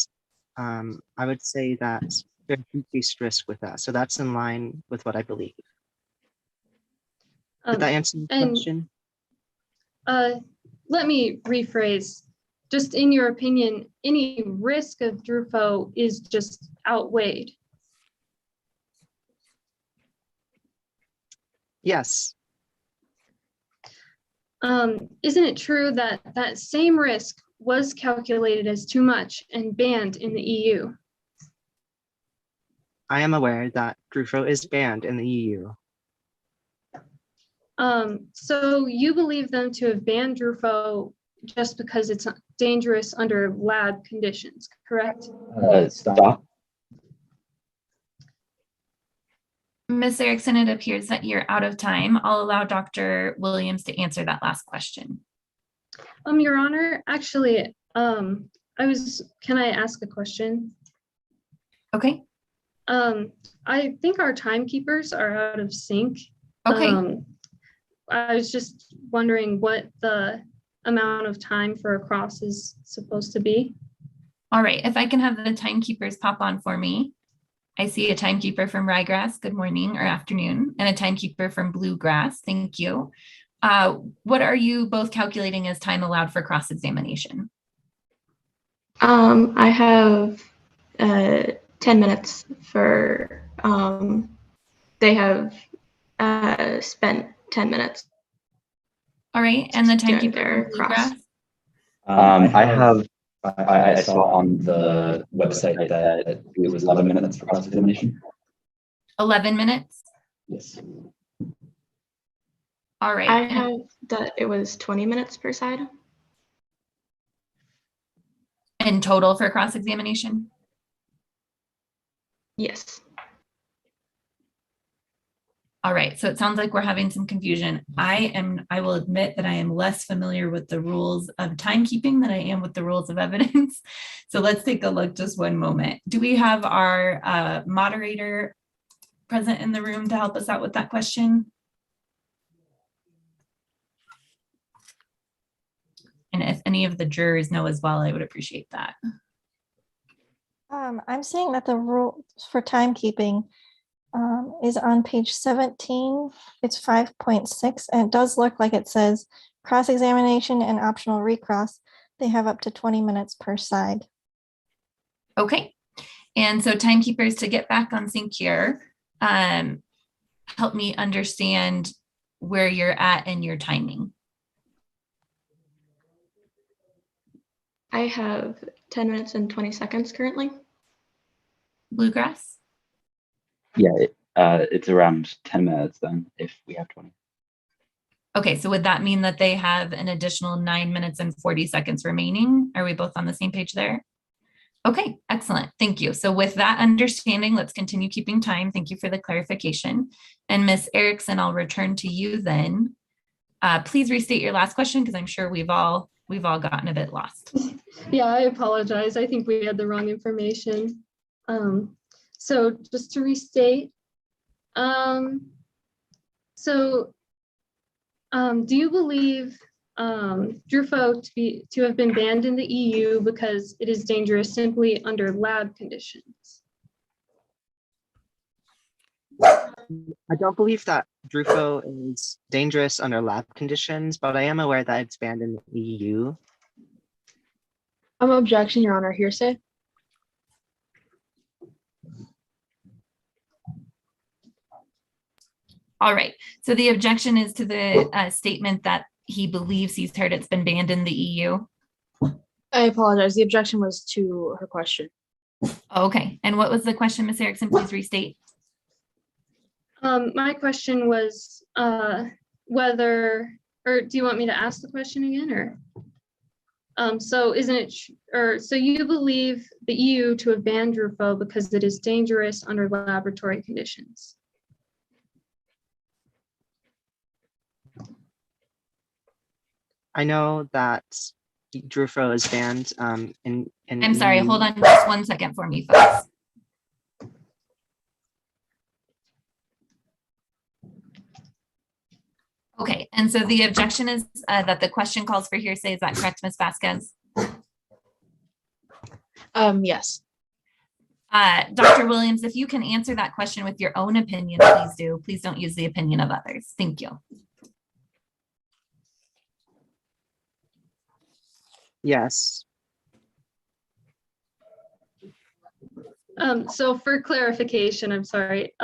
I would say that there's increased risk with that. So that's in line with what I believe. Did that answer the question? Let me rephrase. Just in your opinion, any risk of Drufo is just outweighed. Yes. Isn't it true that that same risk was calculated as too much and banned in the EU? I am aware that Drufo is banned in the EU. So you believe them to have banned Drufo just because it's dangerous under lab conditions, correct? Stop. Ms. Erickson, it appears that you're out of time. I'll allow Dr. Williams to answer that last question. Your Honor, actually, can I ask a question? Okay. I think our timekeepers are out of sync. Okay. I was just wondering what the amount of time for a cross is supposed to be. All right, if I can have the timekeepers pop on for me. I see a timekeeper from Ryegrass, good morning or afternoon, and a timekeeper from Bluegrass, thank you. What are you both calculating as time allowed for cross-examination? I have 10 minutes for, they have spent 10 minutes. All right, and the doing timekeeper their from Bluegrass? I saw on the website that it was 11 minutes for cross-examination. 11 minutes? Yes. All right. I have that it was 20 minutes per side. In total for cross-examination? Yes. All right, so it sounds like we're having some confusion. I will admit that I am less familiar with the rules of timekeeping than I am with the rules of evidence. So let's take a look just one moment. Do we have our moderator present in the room to help us out with that question? And if any of the jurors know as well, I would appreciate that. I'm seeing that the rules for timekeeping is on page 17. It's 5.6, and it does look like it says cross-examination and optional recross. They have up to 20 minutes per side. Okay, and so timekeepers, to get back on sync here, help me understand where you're at in your timing. I have 10 minutes and 20 seconds currently. Bluegrass? Yeah, it's around 10 minutes then, if we have 20. Okay, so would that mean that they have an additional 9 minutes and 40 seconds remaining? Are we both on the same page there? Okay, excellent. Thank you. So with that understanding, let's continue keeping time. Thank you for the clarification. And Ms. Erickson, I'll return to you then. Please restate your last question because I'm sure we've all gotten a bit lost. Yeah, I apologize. I think we had the wrong information. So just to restate, do you believe Drufo to have been banned in the EU because it is dangerous simply under lab conditions? I don't believe that Drufo is dangerous under lab conditions, but I am aware that it's banned in the EU. Objection, Your Honor. Hearsay. All right. So the objection is to the statement that he believes he's heard it's been banned in the EU. I apologize. The objection was to her question. Okay. And what was the question, Ms. Erickson? Please restate. My question was whether, or do you want me to ask the question again, or? So isn't it, so you believe the EU to have banned Drufo because it is dangerous under laboratory conditions? I know that Drufo is banned in I'm sorry, EU. hold on just 1 second for me, folks. Okay, and so the objection is that the question calls for hearsay. Is that correct, Ms. Vasquez? Yes. Dr. Williams, if you can answer that question with your own opinion, please do. Please don't use the opinion of others. Thank you. Yes. So for clarification, I'm sorry.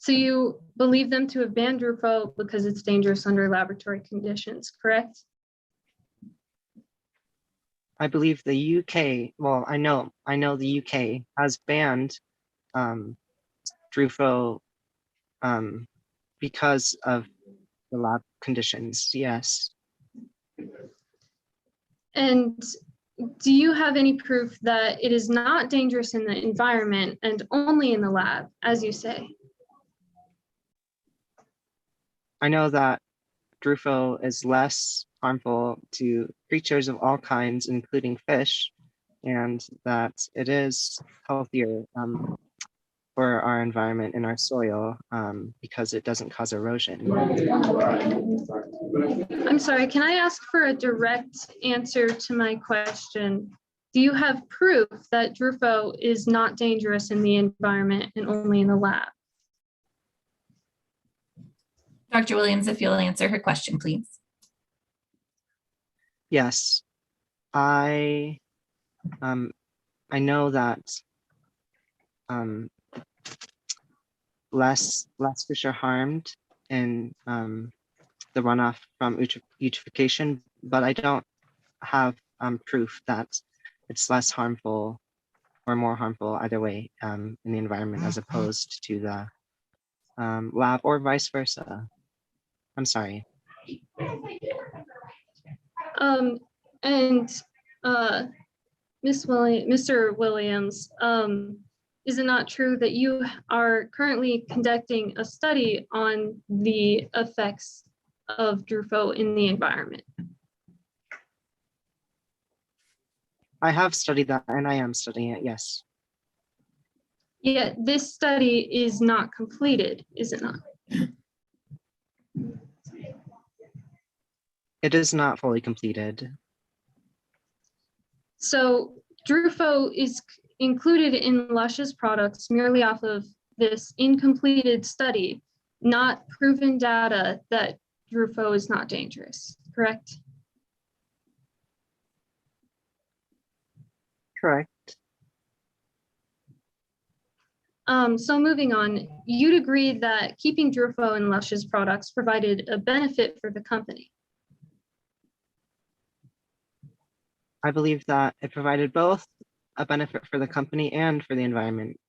So you believe them to have banned Drufo because it's dangerous under laboratory conditions, correct? I believe the UK, well, I know the UK has banned Drufo because of the lab conditions, yes. And do you have any proof that it is not dangerous in the environment and only in the lab, as you say? I know that Drufo is less harmful to creatures of all kinds, including fish, and that it is healthier for our environment and our soil because it doesn't cause erosion. I'm sorry, can I ask for a direct answer to my question? Do you have proof that Drufo is not dangerous in the environment and only in the lab? Dr. Williams, if you'll answer her question, please. Yes, I know that less fish are harmed in the runoff from eutrophication, but I don't have proof that it's less harmful or more harmful either way in the environment as opposed to the lab or vice versa. I'm sorry. And Mr. Williams, is it not true that you are currently conducting a study on the effects of Drufo in the environment? I have studied that and I am studying it, yes. Yet this study is not completed, is it not? It is not fully completed. So Drufo is included in Lush's products merely off of this incompleted study, not proven data that Drufo is not dangerous, correct? Correct. So moving on, you'd agree that keeping Drufo in Lush's products provided a benefit for the company. I believe that it provided both a benefit for the company and for the environment.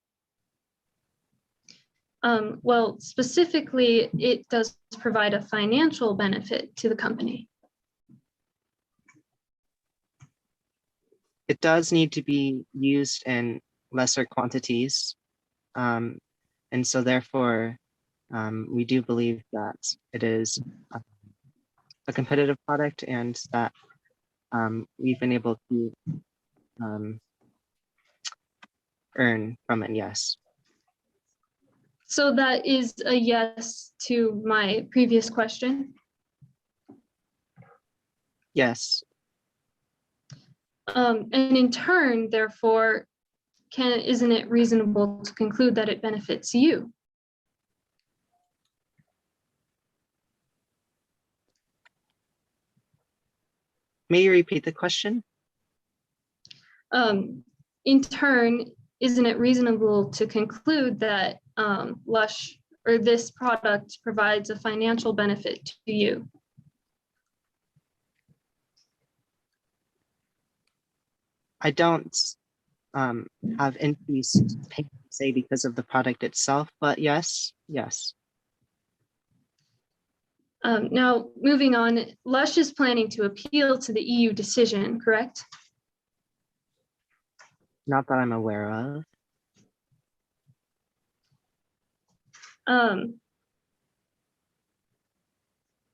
Well, specifically, it does provide a financial benefit to the company. It does need to be used in lesser quantities. And so therefore, we do believe that it is a competitive product and that we've been able to earn from it, yes. So that is a yes to my previous question. Yes. And in turn, therefore, isn't it reasonable to conclude that it benefits you? May you repeat the question? In turn, isn't it reasonable to conclude that Lush or this product provides a financial benefit to you? I don't have increased pay, say, because of the product itself, but yes, yes. Now, moving on, Lush is planning to appeal to the EU decision, correct? Not that I'm aware of.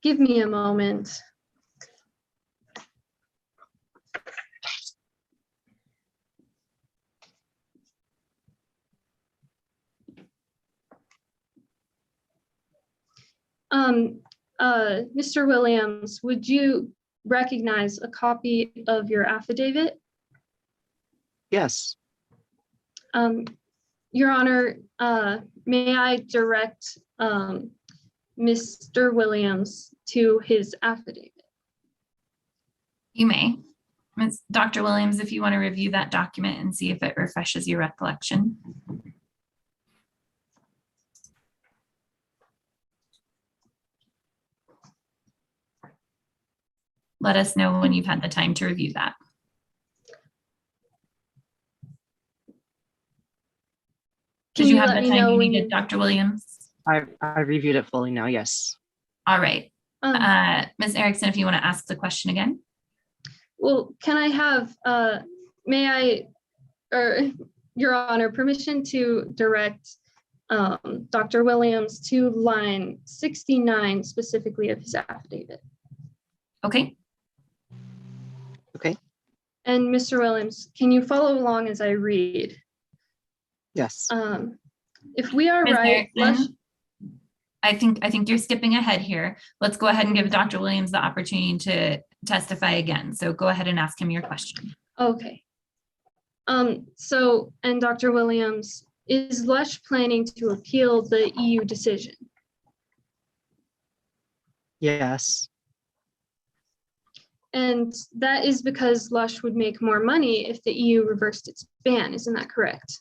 Give me a moment. Mr. Williams, would you recognize a copy of your affidavit? Yes. Your Honor, may I direct Mr. Williams to his affidavit? You may. Dr. Williams, if you want to review that document and see if it refreshes your recollection. Let us know when you've had the time to review that. Did you have the time you needed, Dr. Williams? I reviewed it fully now, yes. All right. Ms. Erickson, if you want to ask the question again. Well, can I have, may I, or Your Honor, permission to direct Dr. Williams to line 69 specifically of his affidavit? Okay. Okay. And Mr. Williams, can you follow along as I read? Yes. If we are Ms. right, Erickson, I think you're skipping ahead here. Let's go ahead and give Dr. Williams the opportunity to testify again. So go ahead and ask him your question. Okay. So, and Dr. Williams, is Lush planning to appeal the EU decision? Yes. And that is because Lush would make more money if the EU reversed its ban, isn't that correct?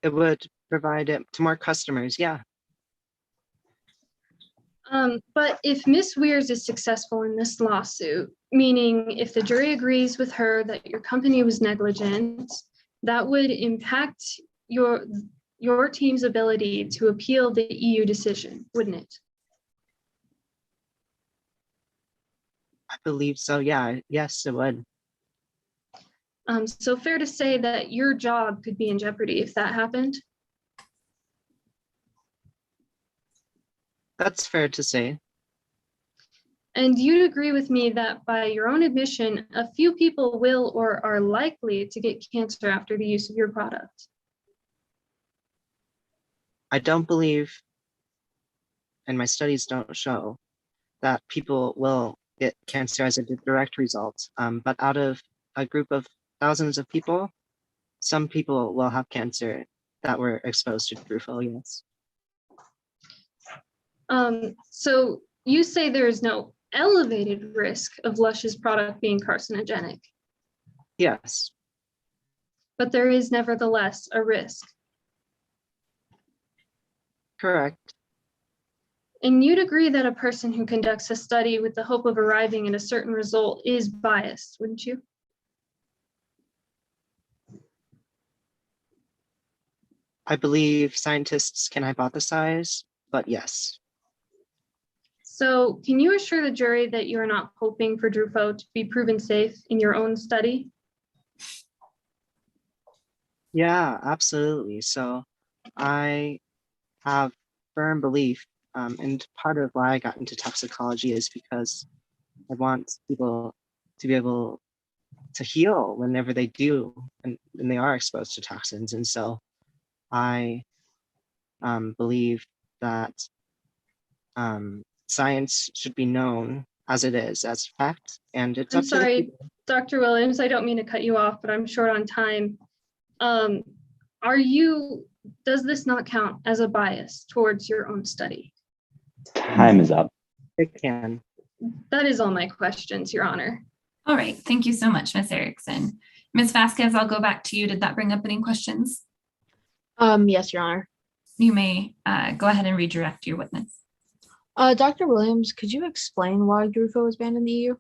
It would provide it to more customers, yeah. But if Ms. Weirs is successful in this lawsuit, meaning if the jury agrees with her that your company was negligent, that would impact your team's ability to appeal the EU decision, wouldn't it? I believe so, yeah. Yes, it would. So fair to say that your job could be in jeopardy if that happened? That's fair to say. And you'd agree with me that by your own admission, a few people will or are likely to get cancer after the use of your product. I don't believe, and my studies don't show, that people will get cancer as a direct result. But out of a group of thousands of people, some people will have cancer that were exposed to Drufo, yes. So you say there is no elevated risk of Lush's product being carcinogenic? Yes. But there is nevertheless a risk. Correct. And you'd agree that a person who conducts a study with the hope of arriving at a certain result is biased, wouldn't you? I believe scientists can hypothesize, but yes. So can you assure the jury that you are not hoping for Drufo to be proven safe in your own study? Yeah, absolutely. So I have firm belief, and part of why I got into toxicology is because I want people to be able to heal whenever they do and they are exposed to toxins. And so I believe that science should be known as it is, as fact, and it's I'm up to the sorry, people. Dr. Williams, I don't mean to cut you off, but I'm short on time. Does this not count as a bias towards your own study? Time is up. It can. That is all my questions, Your Honor. All right, thank you so much, Ms. Erickson. Ms. Vasquez, I'll go back to you. Did that bring up any questions? Yes, Your Honor. You may go ahead and redirect your witness. Dr. Williams, could you explain why Drufo was banned in the EU?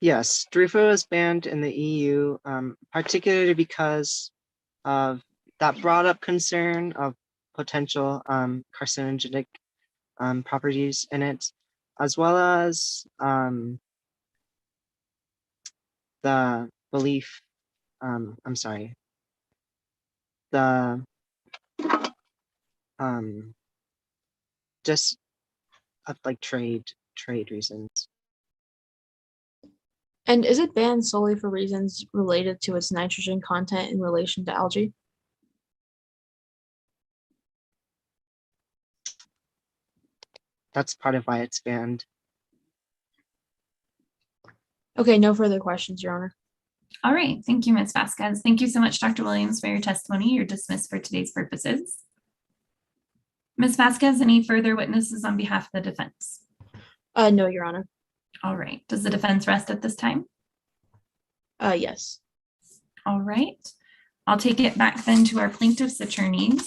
Yes, Drufo is banned in the EU, particularly because of that brought up concern of potential carcinogenic properties in it, as well as the belief, just of like trade reasons. And is it banned solely for reasons related to its nitrogen content in relation to algae? That's part of why it's banned. Okay, no further questions, Your Honor. All right, thank you, Ms. Vasquez. Thank you so much, Dr. Williams, for your testimony. You're dismissed for today's purposes. Ms. Vasquez, any further witnesses on behalf of the defense? No, Your Honor. All right, does the defense rest at this time? Yes. All right, I'll take it back then to our plaintiff's attorneys.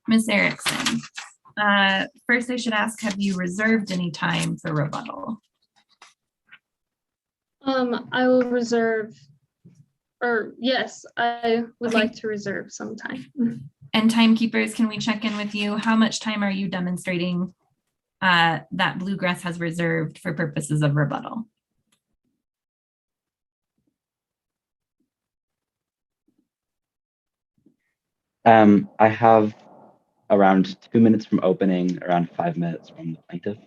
Ms. Erickson, first I should ask, have you reserved any time for rebuttal? I will reserve, or yes, I would Okay. like to reserve some time. And timekeepers, can we check in with you? How much time are you demonstrating that Bluegrass has reserved for purposes of rebuttal? I have around 2 minutes from opening, around 5 minutes from the plaintiff.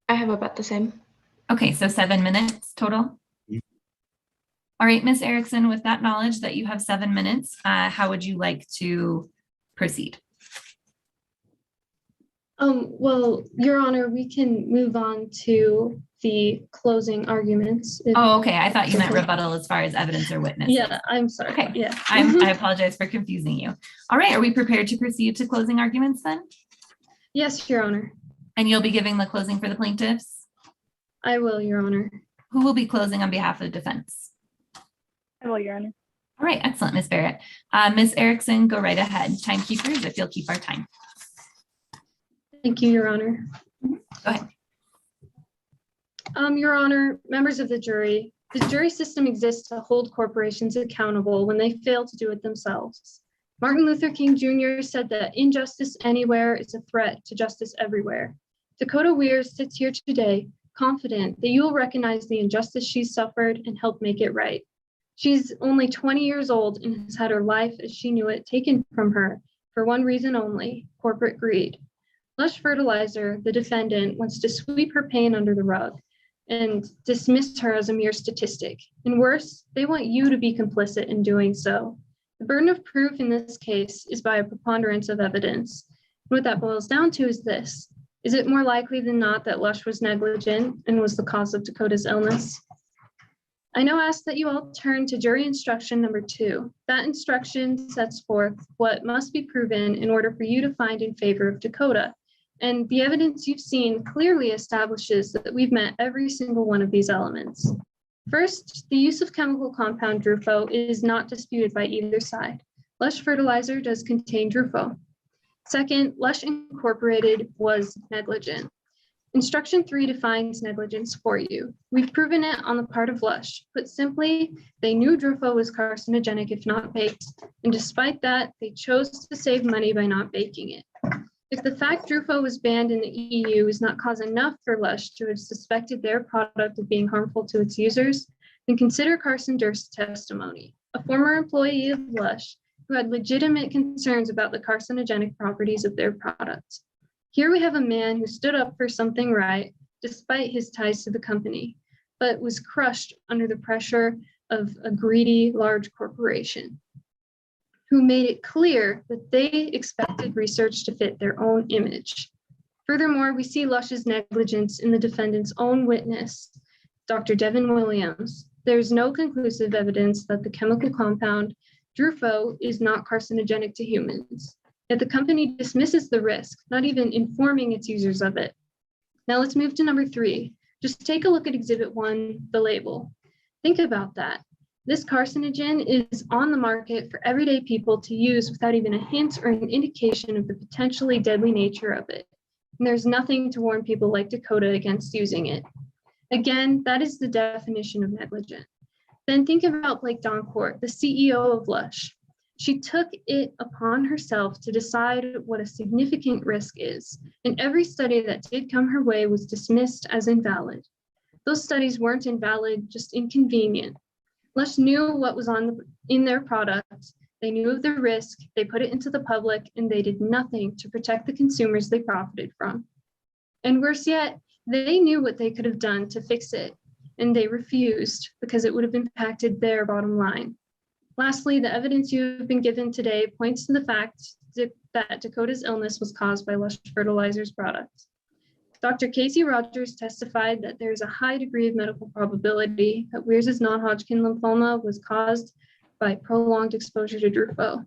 I have about the same. Okay, so 7 minutes total? All right, Ms. Erickson, with that knowledge that you have 7 minutes, how would you like to proceed? Well, Your Honor, we can move on to the closing arguments. Oh, okay, I thought you meant rebuttal as far as evidence or witnesses. Yeah, I'm sorry. Okay, Yeah. I apologize for confusing you. All right, are we prepared to proceed to closing arguments then? Yes, Your Honor. And you'll be giving the closing for the plaintiffs? I will, Your Honor. Who will be closing on behalf of the defense? I will, Your Honor. All right, excellent, Ms. Barrett. Ms. Erickson, go right ahead. Timekeepers, if you'll keep our time. Thank you, Your Honor. Go ahead. Your Honor, members of the jury system exists to hold corporations accountable when they fail to do it themselves. Martin Luther King Jr. said that injustice anywhere is a threat to justice everywhere. Dakota Weirs sits here today, confident that you will recognize the injustice she's suffered and help make it right. She's only 20 years old and has had her life as she knew it taken from her for one reason only: corporate greed. Lush Fertilizer, the defendant, wants to sweep her pain under the rug and dismiss her as a mere statistic. And worse, they want you to be complicit in doing so. The burden of proof in this case is by a preponderance of evidence. And what that boils down to is this: is it more likely than not that Lush was negligent and was the cause of Dakota's illness? I now ask that you all turn to jury instruction number 2. That instruction sets forth what must be proven in order for you to find in favor of Dakota. And the evidence you've seen clearly establishes that we've met every single one of these elements. First, the use of chemical compound Drufo is not disputed by either side. Lush Fertilizer does contain Drufo. Second, Lush Incorporated was negligent. Instruction 3 defines negligence for you. We've proven it on the part of Lush. Put simply, they knew Drufo was carcinogenic if not baked, and despite that, they chose to save money by not baking it. If the fact Drufo was banned in the EU is not cause enough for Lush to have suspected their product of being harmful to its users, then consider Carson Durst's testimony, a former employee of Lush who had legitimate concerns about the carcinogenic properties of their product. Here we have a man who stood up for something right, despite his ties to the company, but was crushed under the pressure of a greedy large corporation, who made it clear that they expected research to fit their own image. Furthermore, we see Lush's negligence in the defendant's own witness, Dr. Devin Williams. There is no conclusive evidence that the chemical compound Drufo is not carcinogenic to humans. Yet the company dismisses the risk, not even informing its users of it. Now let's move to number 3. Just take a look at Exhibit 1, the label. Think about that. This carcinogen is on the market for everyday people to use without even a hint or an indication of the potentially deadly nature of it. And there's nothing to warn people like Dakota against using it. Again, that is the definition of negligent. Then think about Blake Doncourt, the CEO of Lush. She took it upon herself to decide what a significant risk is, and every study that did come her way was dismissed as invalid. Those studies weren't invalid, just inconvenient. Lush knew what was in their product. They knew of the risk, they put it into the public, and they did nothing to protect the consumers they profited from. And worse yet, they knew what they could have done to fix it, and they refused because it would have impacted their bottom line. Lastly, the evidence you have been given today points to the fact that Dakota's illness was caused by Lush Fertilizers products. Dr. Casey Rogers testified that there's a high degree of medical probability that Weirs' non-Hodgkin lymphoma was caused by prolonged exposure to Drufo.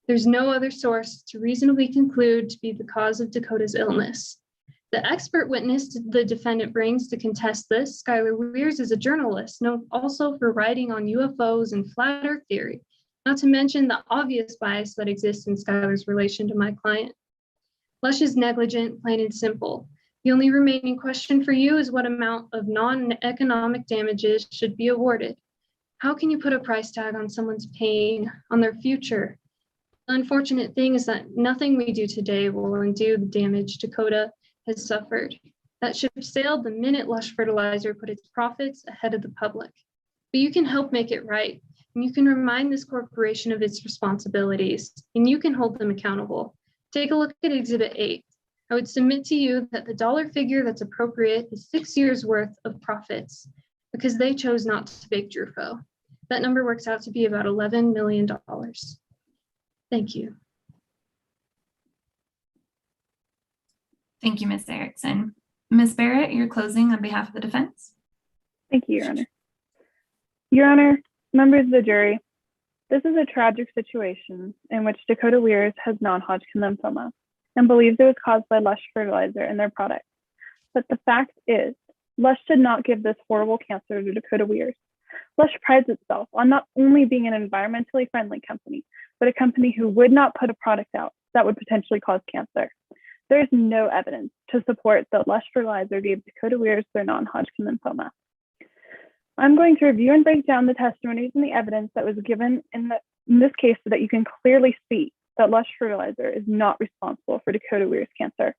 There's no other source to reasonably conclude to be the cause of Dakota's illness. The expert witness the defendant brings to contest this, Skylar Weirs, is a journalist known also for writing on UFOs and flat earth theory, not to mention the obvious bias that exists in Skylar's relation to my client. Lush is negligent, plain and simple. The only remaining question for you is what amount of non-economic damages should be awarded. How can you put a price tag on someone's pain, on their future? The unfortunate thing is that nothing we do today will undo the damage Dakota has suffered. That ship sailed the minute Lush Fertilizer put its profits ahead of the public. But you can help make it right, and you can remind this corporation of its responsibilities, and you can hold them accountable. Take a look at Exhibit 8. I would submit to you that the dollar figure that's appropriate is 6 years worth of profits because they chose not to bake Drufo. That number works out to be about $11 million. Thank you. Thank you, Ms. Erickson. Ms. Barrett, your closing on behalf of the defense. Thank you, Your Honor. Your Honor, members of the jury, this is a tragic situation in which Dakota Weirs has non-Hodgkin lymphoma and believes it was caused by Lush Fertilizer and their products. But the fact is, Lush did not give this horrible cancer to Dakota Weirs. Lush prides itself on not only being an environmentally friendly company, but a company who would not put a product out that would potentially cause cancer. There is no evidence to support that Lush Fertilizer gave Dakota Weirs their non-Hodgkin lymphoma. I'm going to review and break down the testimonies and the evidence that was given in this case so that you can clearly see that Lush Fertilizer is not responsible for Dakota Weirs' cancer.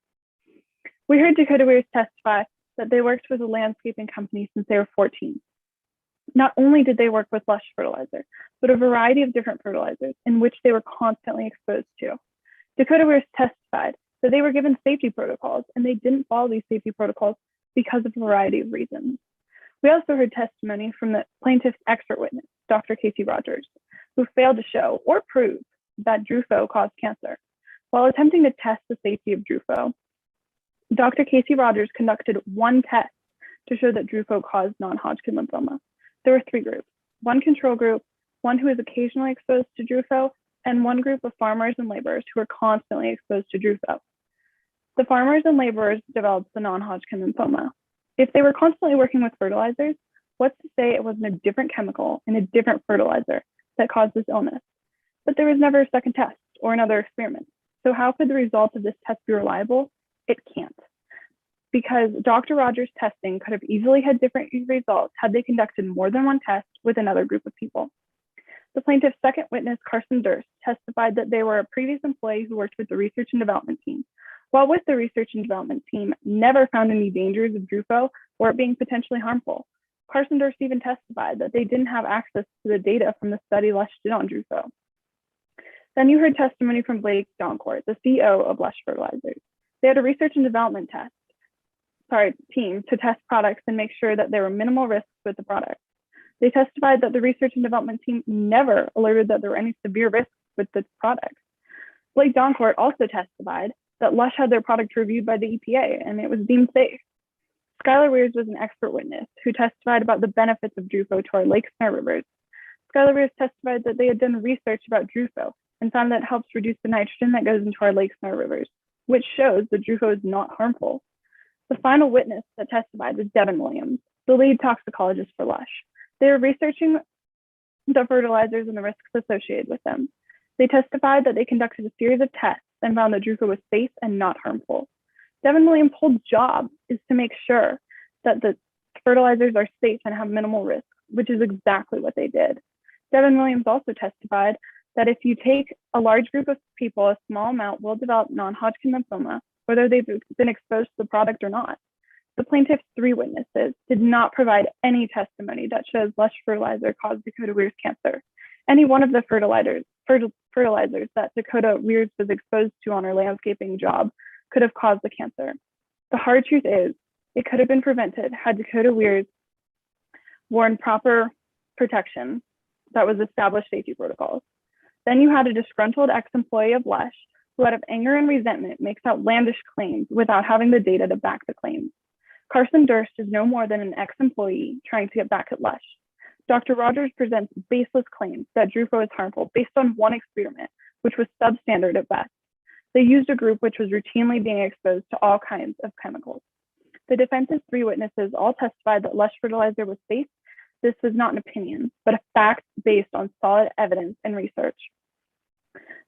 We heard Dakota Weirs testify that they worked with a landscaping company since they were 14. Not only did they work with Lush Fertilizer, but a variety of different fertilizers in which they were constantly exposed to. Dakota Weirs testified that they were given safety protocols and they didn't follow these safety protocols because of a variety of reasons. We also heard testimony from the plaintiff's expert witness, Dr. Casey Rogers, who failed to show or prove that Drufo caused cancer. While attempting to test the safety of Drufo, Dr. Casey Rogers conducted one test to show that Drufo caused non-Hodgkin lymphoma. There were 3 groups, one control group, one who was occasionally exposed to Drufo, and one group of farmers and laborers who were constantly exposed to Drufo. The farmers and laborers developed the non-Hodgkin lymphoma. If they were constantly working with fertilizers, what's to say it wasn't a different chemical in a different fertilizer that caused this illness? But there was never a second test or another experiment. So how could the results of this test be reliable? It can't. Because Dr. Rogers' testing could have easily had different results had they conducted more than one test with another group of people. The plaintiff's second witness, Carson Durst, testified that they were a previous employee who worked with the research and development team. While with the research and development team, never found any dangers of Drufo or it being potentially harmful. Carson Durst even testified that they didn't have access to the data from the study Lush did on Drufo. Then you heard testimony from Blake Doncourt, the CEO of Lush Fertilizers. They had a research and development team to test products and make sure that there were minimal risks with the product. They testified that the research and development team never alerted that there were any severe risks with the product. Blake Doncourt also testified that Lush had their product reviewed by the EPA and it was deemed safe. Skylar Weirs was an expert witness who testified about the benefits of Drufo to our lakes and our rivers. Skylar Weirs testified that they had done research about Drufo and found that it helps reduce the nitrogen that goes into our lakes and our rivers, which shows that Drufo is not harmful. The final witness that testified was Devin Williams, the lead toxicologist for Lush. They were researching the fertilizers and the risks associated with them. They testified that they conducted a series of tests and found that Drufo was safe and not harmful. Devin Williams' whole job is to make sure that the fertilizers are safe and have minimal risk, which is exactly what they did. Devin Williams also testified that if you take a large group of people, a small amount will develop non-Hodgkin lymphoma, whether they've been exposed to the product or not. The plaintiff's 3 witnesses did not provide any testimony that shows Lush fertilizer caused Dakota Weirs cancer. Any one of the fertilizers that Dakota Weirs was exposed to on her landscaping job could have caused the cancer. The hard truth is, it could have been prevented had Dakota Weirs worn proper protection that was established safety protocols. Then you had a disgruntled ex-employee of Lush who out of anger and resentment makes outlandish claims without having the data to back the claims. Carson Durst is no more than an ex-employee trying to get back at Lush. Dr. Rogers presents baseless claims that Drufo is harmful based on one experiment, which was substandard at best. They used a group which was routinely being exposed to all kinds of chemicals. The defense's 3 witnesses all testified that Lush fertilizer was safe. This was not an opinion, but a fact based on solid evidence and research.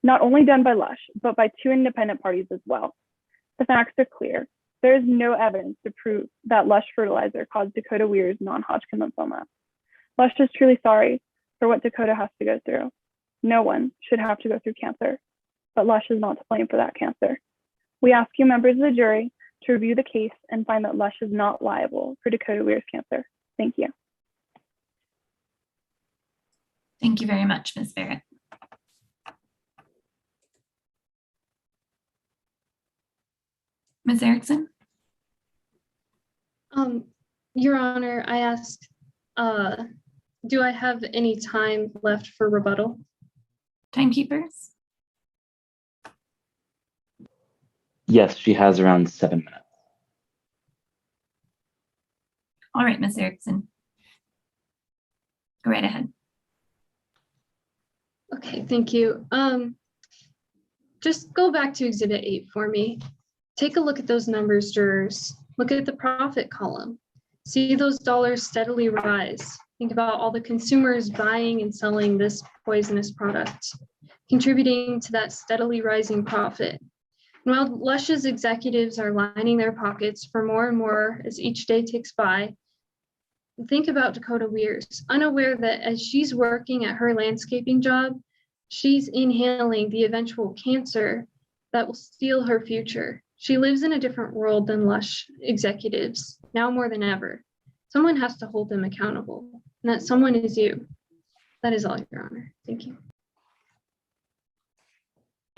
Not only done by Lush, but by 2 independent parties as well. The facts are clear. There is no evidence to prove that Lush fertilizer caused Dakota Weirs non-Hodgkin lymphoma. Lush is truly sorry for what Dakota has to go through. No one should have to go through cancer, but Lush is not to blame for that cancer. We ask you members of the jury to review the case and find that Lush is not liable for Dakota Weirs cancer. Thank you. Thank you very much, Ms. Barrett. Ms. Erickson? Your Honor, I asked, do I have any time left for rebuttal? Timekeepers? Yes, she has around 7 minutes. All right, Ms. Erickson. Go right ahead. Okay, thank you. Just go back to Exhibit 8 for me. Take a look at those numbers, jurors. Look at the profit column. See those dollars steadily rise. Think about all the consumers buying and selling this poisonous product, contributing to that steadily rising profit. And while Lush's executives are lining their pockets for more and more as each day ticks by, think about Dakota Weirs, unaware that as she's working at her landscaping job, she's inhaling the eventual cancer that will steal her future. She lives in a different world than Lush executives, now more than ever. Someone has to hold them accountable, and that someone is you. That is all, Your Honor. Thank you.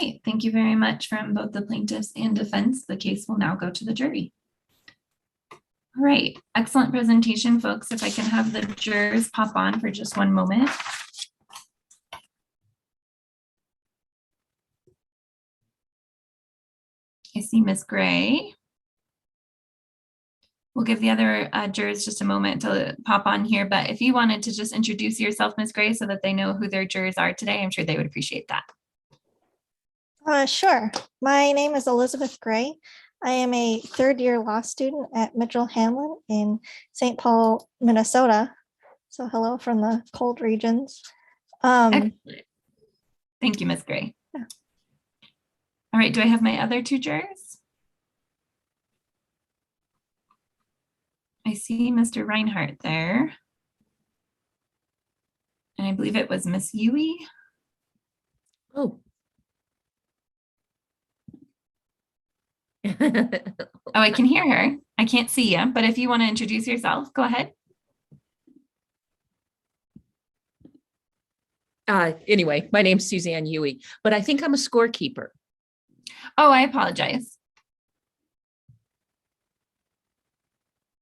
Okay, thank you very much from both the plaintiffs and defense. The case will now go to the jury. All right, excellent presentation, folks. If I can have the jurors pop on for just one moment. I see Ms. Gray. We'll give the other jurors just a moment to pop on here, but if you wanted to just introduce yourself, Ms. Gray, so that they know who their jurors are today, I'm sure they would appreciate that. Sure. My name is Elizabeth Gray. I am a 3rd-year law student at Mitchell Hamlin in St. Paul, Minnesota. So hello from the cold regions. Excellent. Thank you, Ms. Gray. Yeah. All right, do I have my other 2 jurors? I see Mr. Reinhardt there. And I believe it was Miss Yui. Oh. Oh, I can hear her. I can't see you, but if you want to introduce yourself, go ahead. Anyway, my name's Suzanne Yui, but I think I'm a scorekeeper. Oh, I apologize.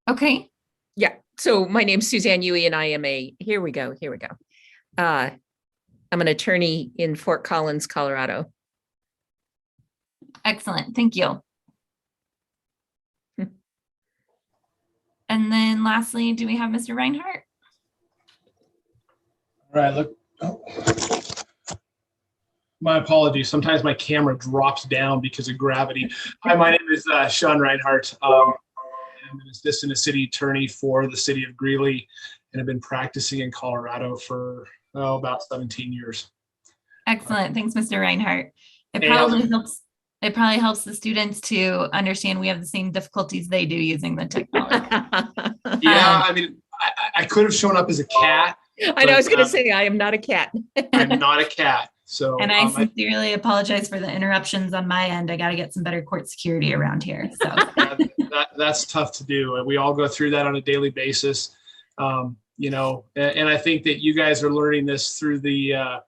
Okay. Yeah. So my name's Suzanne Yui and I am here we go. I'm an attorney in Fort Collins, Colorado. Excellent. Thank you. And then lastly, do we have Mr. Reinhardt? All right, look. Oh. My apologies. Sometimes my camera drops down because of gravity. Hi, my name is Sean Reinhardt. I'm an assistant city attorney for the city of Greeley, and I've been practicing in Colorado for about 17 years. Excellent. Thanks, Mr. Reinhardt. It Hey, probably helps. It probably helps the students to understand we have the same difficulties they do using the technology. Yeah, I mean, I could have shown up as a cat. I know, I was going to say, I am not a cat. I'm not a cat. So, and I sincerely apologize for the interruptions on my end. I got to get some better court security around here. So that's tough to do. We all go through that on a daily basis. You know, and I think that you guys are learning this through the,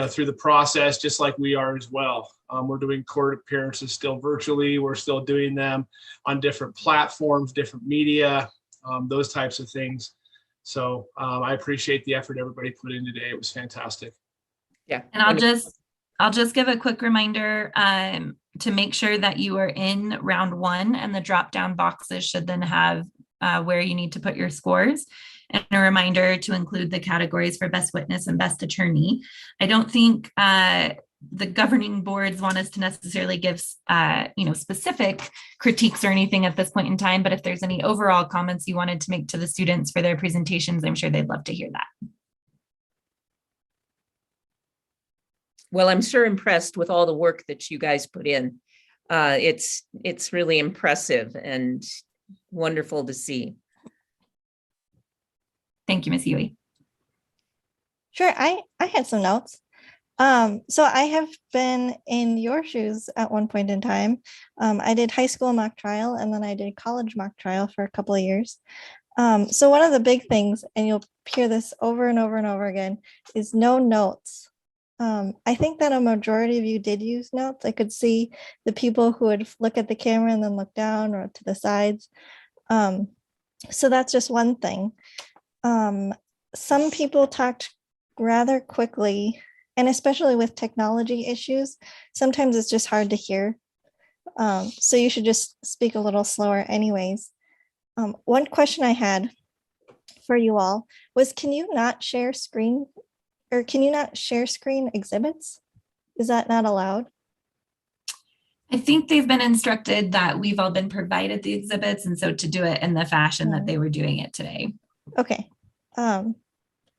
through the process, just like we are as well. We're doing court appearances still virtually. We're still doing them on different platforms, different media, those types of things. So I appreciate the effort everybody put in today. It was fantastic. Yeah. And I'll just give a quick reminder to make sure that you are in round 1, and the drop down boxes should then have where you need to put your scores. And a reminder to include the categories for best witness and best attorney. I don't think the governing boards want us to necessarily give specific critiques or anything at this point in time, but if there's any overall comments you wanted to make to the students for their presentations, I'm sure they'd love to hear that. Well, I'm sure impressed with all the work that you guys put in. It's really impressive and wonderful to see. Thank you, Ms. Huey. Sure, I had some notes. So I have been in your shoes at one point in time. I did high school mock trial, and then I did college mock trial for a couple of years. So one of the big things, and you'll hear this over and over and over again, is no notes. I think that a majority of you did use notes. I could see the people who would look at the camera and then look down or to the sides. So that's just one thing. Some people talked rather quickly, and especially with technology issues, sometimes it's just hard to hear. So you should just speak a little slower anyways. One question I had for you all was, can you not share screen, or can you not share screen exhibits? Is that not allowed? I think they've been instructed that we've all been provided the exhibits, and so to do it in the fashion that they were doing it today. Okay. I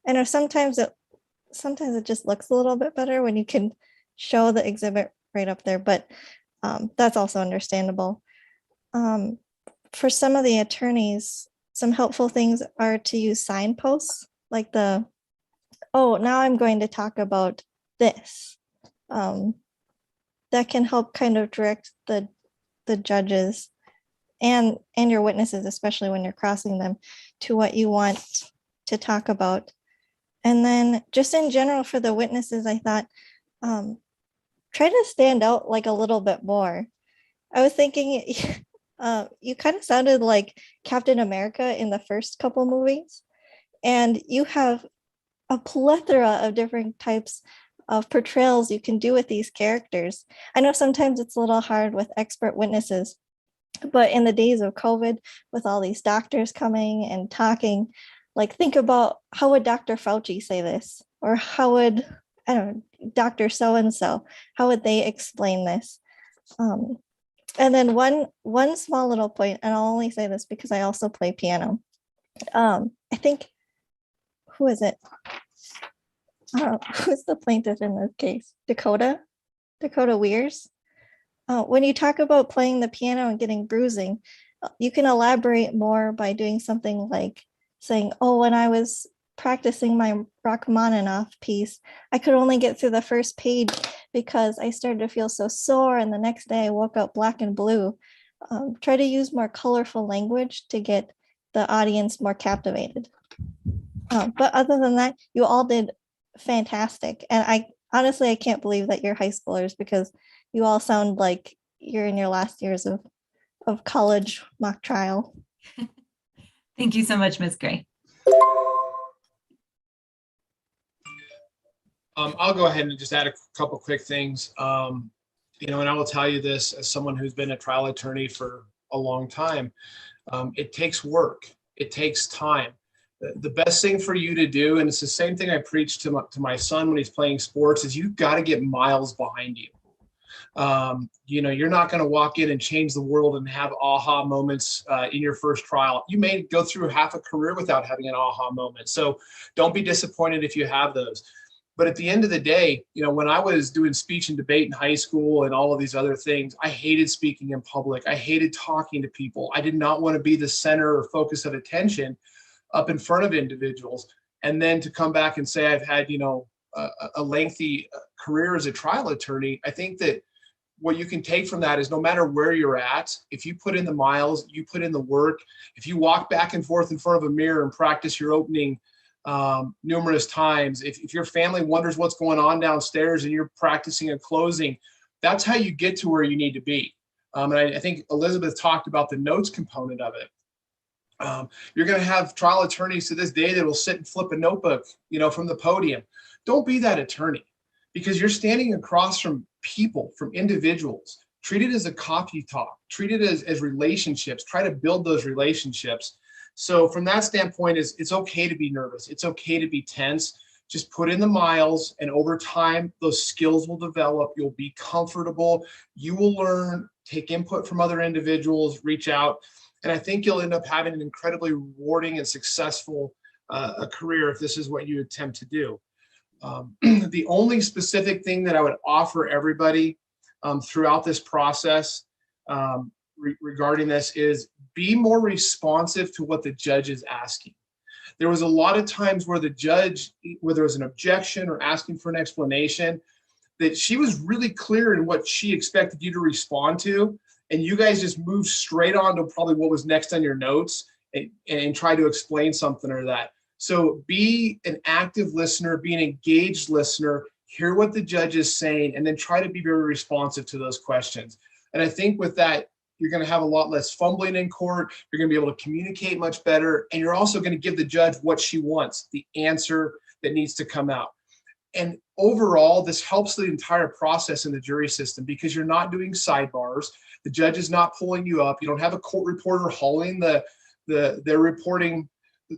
know sometimes it just looks a little bit better when you can show the exhibit right up there, but that's also understandable. For some of the attorneys, some helpful things are to use signposts, like oh, now I'm going to talk about this. That can help kind of direct the judges and your witnesses, especially when you're crossing them, to what you want to talk about. And then just in general for the witnesses, I thought, try to stand out like a little bit more. I was thinking you kind of sounded like Captain America in the first couple movies, and you have a plethora of different types of portrayals you can do with these characters. I know sometimes it's a little hard with expert witnesses, but in the days of COVID, with all these doctors coming and talking, like think about, how would Dr. Fauci say this? Or how would, I don't know, Dr. So-and-so, how would they explain this? And then one small little point, and I'll only say this because I also play piano. I think, who is it? Who's the plaintiff in this case? Dakota Weirs. When you talk about playing the piano and getting bruising, you can elaborate more by doing something like saying, oh, when I was practicing my Rachmaninoff piece, I could only get through the first page because I started to feel so sore, and the next day I woke up black and blue. Try to use more colorful language to get the audience more captivated. But other than that, you all did fantastic. And I honestly can't believe that you're high schoolers, because you all sound like you're in your last years of college mock trial. Thank you so much, Ms. Gray. I'll go ahead and just add a couple quick things. You know, and I will tell you this as someone who's been a trial attorney for a long time. It takes work. It takes time. The best thing for you to do, and it's the same thing I preach to my son when he's playing sports, is you've got to get miles behind you. You know, you're not going to walk in and change the world and have aha moments in your first trial. You may go through half a career without having an aha moment. So don't be disappointed if you have those. But at the end of the day, you know, when I was doing speech and debate in high school and all of these other things, I hated speaking in public. I hated talking to people. I did not want to be the center or focus of attention up in front of individuals. And then to come back and say I've had, you know, a lengthy career as a trial attorney, I think that what you can take from that is no matter where you're at, if you put in the miles, you put in the work, if you walk back and forth in front of a mirror and practice your opening numerous times, if your family wonders what's going on downstairs and you're practicing a closing, that's how you get to where you need to be. And I think Elizabeth talked about the notes component of it. You're going to have trial attorneys to this day that will sit and flip a notebook, you know, from the podium. Don't be that attorney, because you're standing across from people, from individuals. Treat it as a coffee talk. Treat it as relationships. Try to build those relationships. So from that standpoint, it's okay to be nervous. It's okay to be tense. Just put in the miles, and over time, those skills will develop. You'll be comfortable. You will learn, take input from other individuals, reach out. And I think you'll end up having an incredibly rewarding and successful a career if this is what you attempt to do. The only specific thing that I would offer everybody throughout this process regarding this is be more responsive to what the judge is asking. There was a lot of times where the judge, whether it was an objection or asking for an explanation, that she was really clear in what she expected you to respond to, and you guys just moved straight on to probably what was next on your notes and try to explain something or that. So be an active listener, be an engaged listener, hear what the judge is saying, and then try to be very responsive to those questions. And I think with that, you're going to have a lot less fumbling in court. You're going to be able to communicate much better. And you're also going to give the judge what she wants, the answer that needs to come out. And overall, this helps the entire process in the jury system because you're not doing sidebars. The judge is not pulling you up. You don't have a court reporter hauling their reporting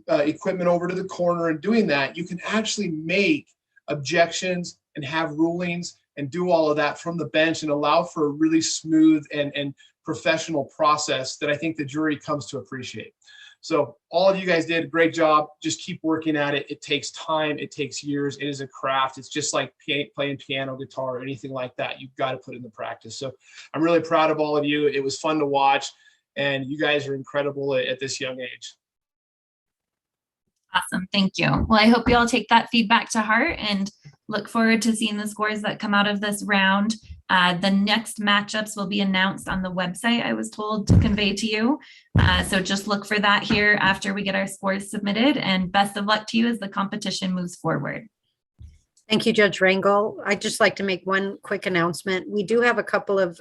equipment over to the corner and doing that. You can actually make objections and have rulings and do all of that from the bench and allow for a really smooth and professional process that I think the jury comes to appreciate. So all of you guys did a great job. Just keep working at it. It takes time. It takes years. It is a craft. It's just like playing piano, guitar, or anything like that. You've got to put in the practice. So I'm really proud of all of you. It was fun to watch, and you guys are incredible at this young age. Awesome. Thank you. Well, I hope you all take that feedback to heart and look forward to seeing the scores that come out of this round. The next matchups will be announced on the website, I was told to convey to you. So just look for that here after we get our scores submitted, and best of luck to you as the competition moves forward. Thank you, Judge Rangel. I'd just like to make one quick announcement. We do have a couple of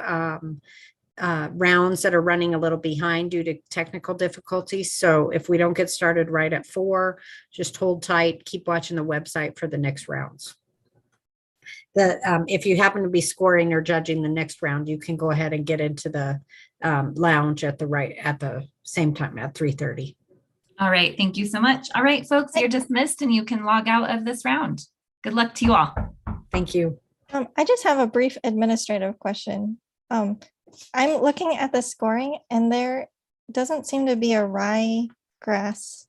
rounds that are running a little behind due to technical difficulties. So if we don't get started right at 4, just hold tight, keep watching the website for the next rounds. If you happen to be scoring or judging the next round, you can go ahead and get into the lounge at the same time at 3:30. All right. Thank you so much. All right, folks, you're dismissed and you can log out of this round. Good luck to you all. Thank you. I just have a brief administrative question. I'm looking at the scoring and there doesn't seem to be a ryegrass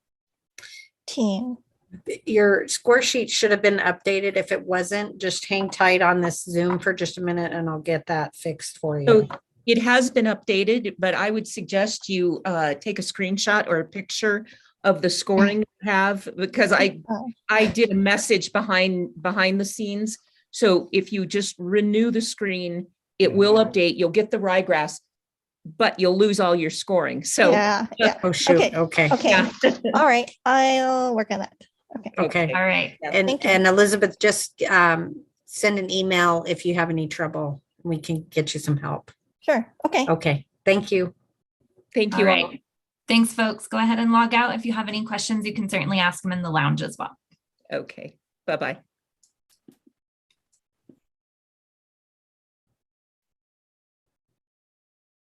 team. Your score sheet should have been updated. If it wasn't, just hang tight on this Zoom for just a minute and I'll get that fixed for you. So it has been updated, but I would suggest you take a screenshot or a picture of the scoring you have, because I did a message behind the scenes. So if you just renew the screen, it will update. You'll get the ryegrass, but you'll lose all your scoring. So yeah. Oh shoot. Okay. Yeah. All right. I'll work on that. Okay. All right. And Elizabeth, just send an email if you have any trouble. We can get you some help. Sure. Okay. Okay. Thank you. Thank you. All right. Thanks, folks. Go ahead and log out. If you have any questions, you can certainly ask them in the lounge as well. Okay. Bye-bye.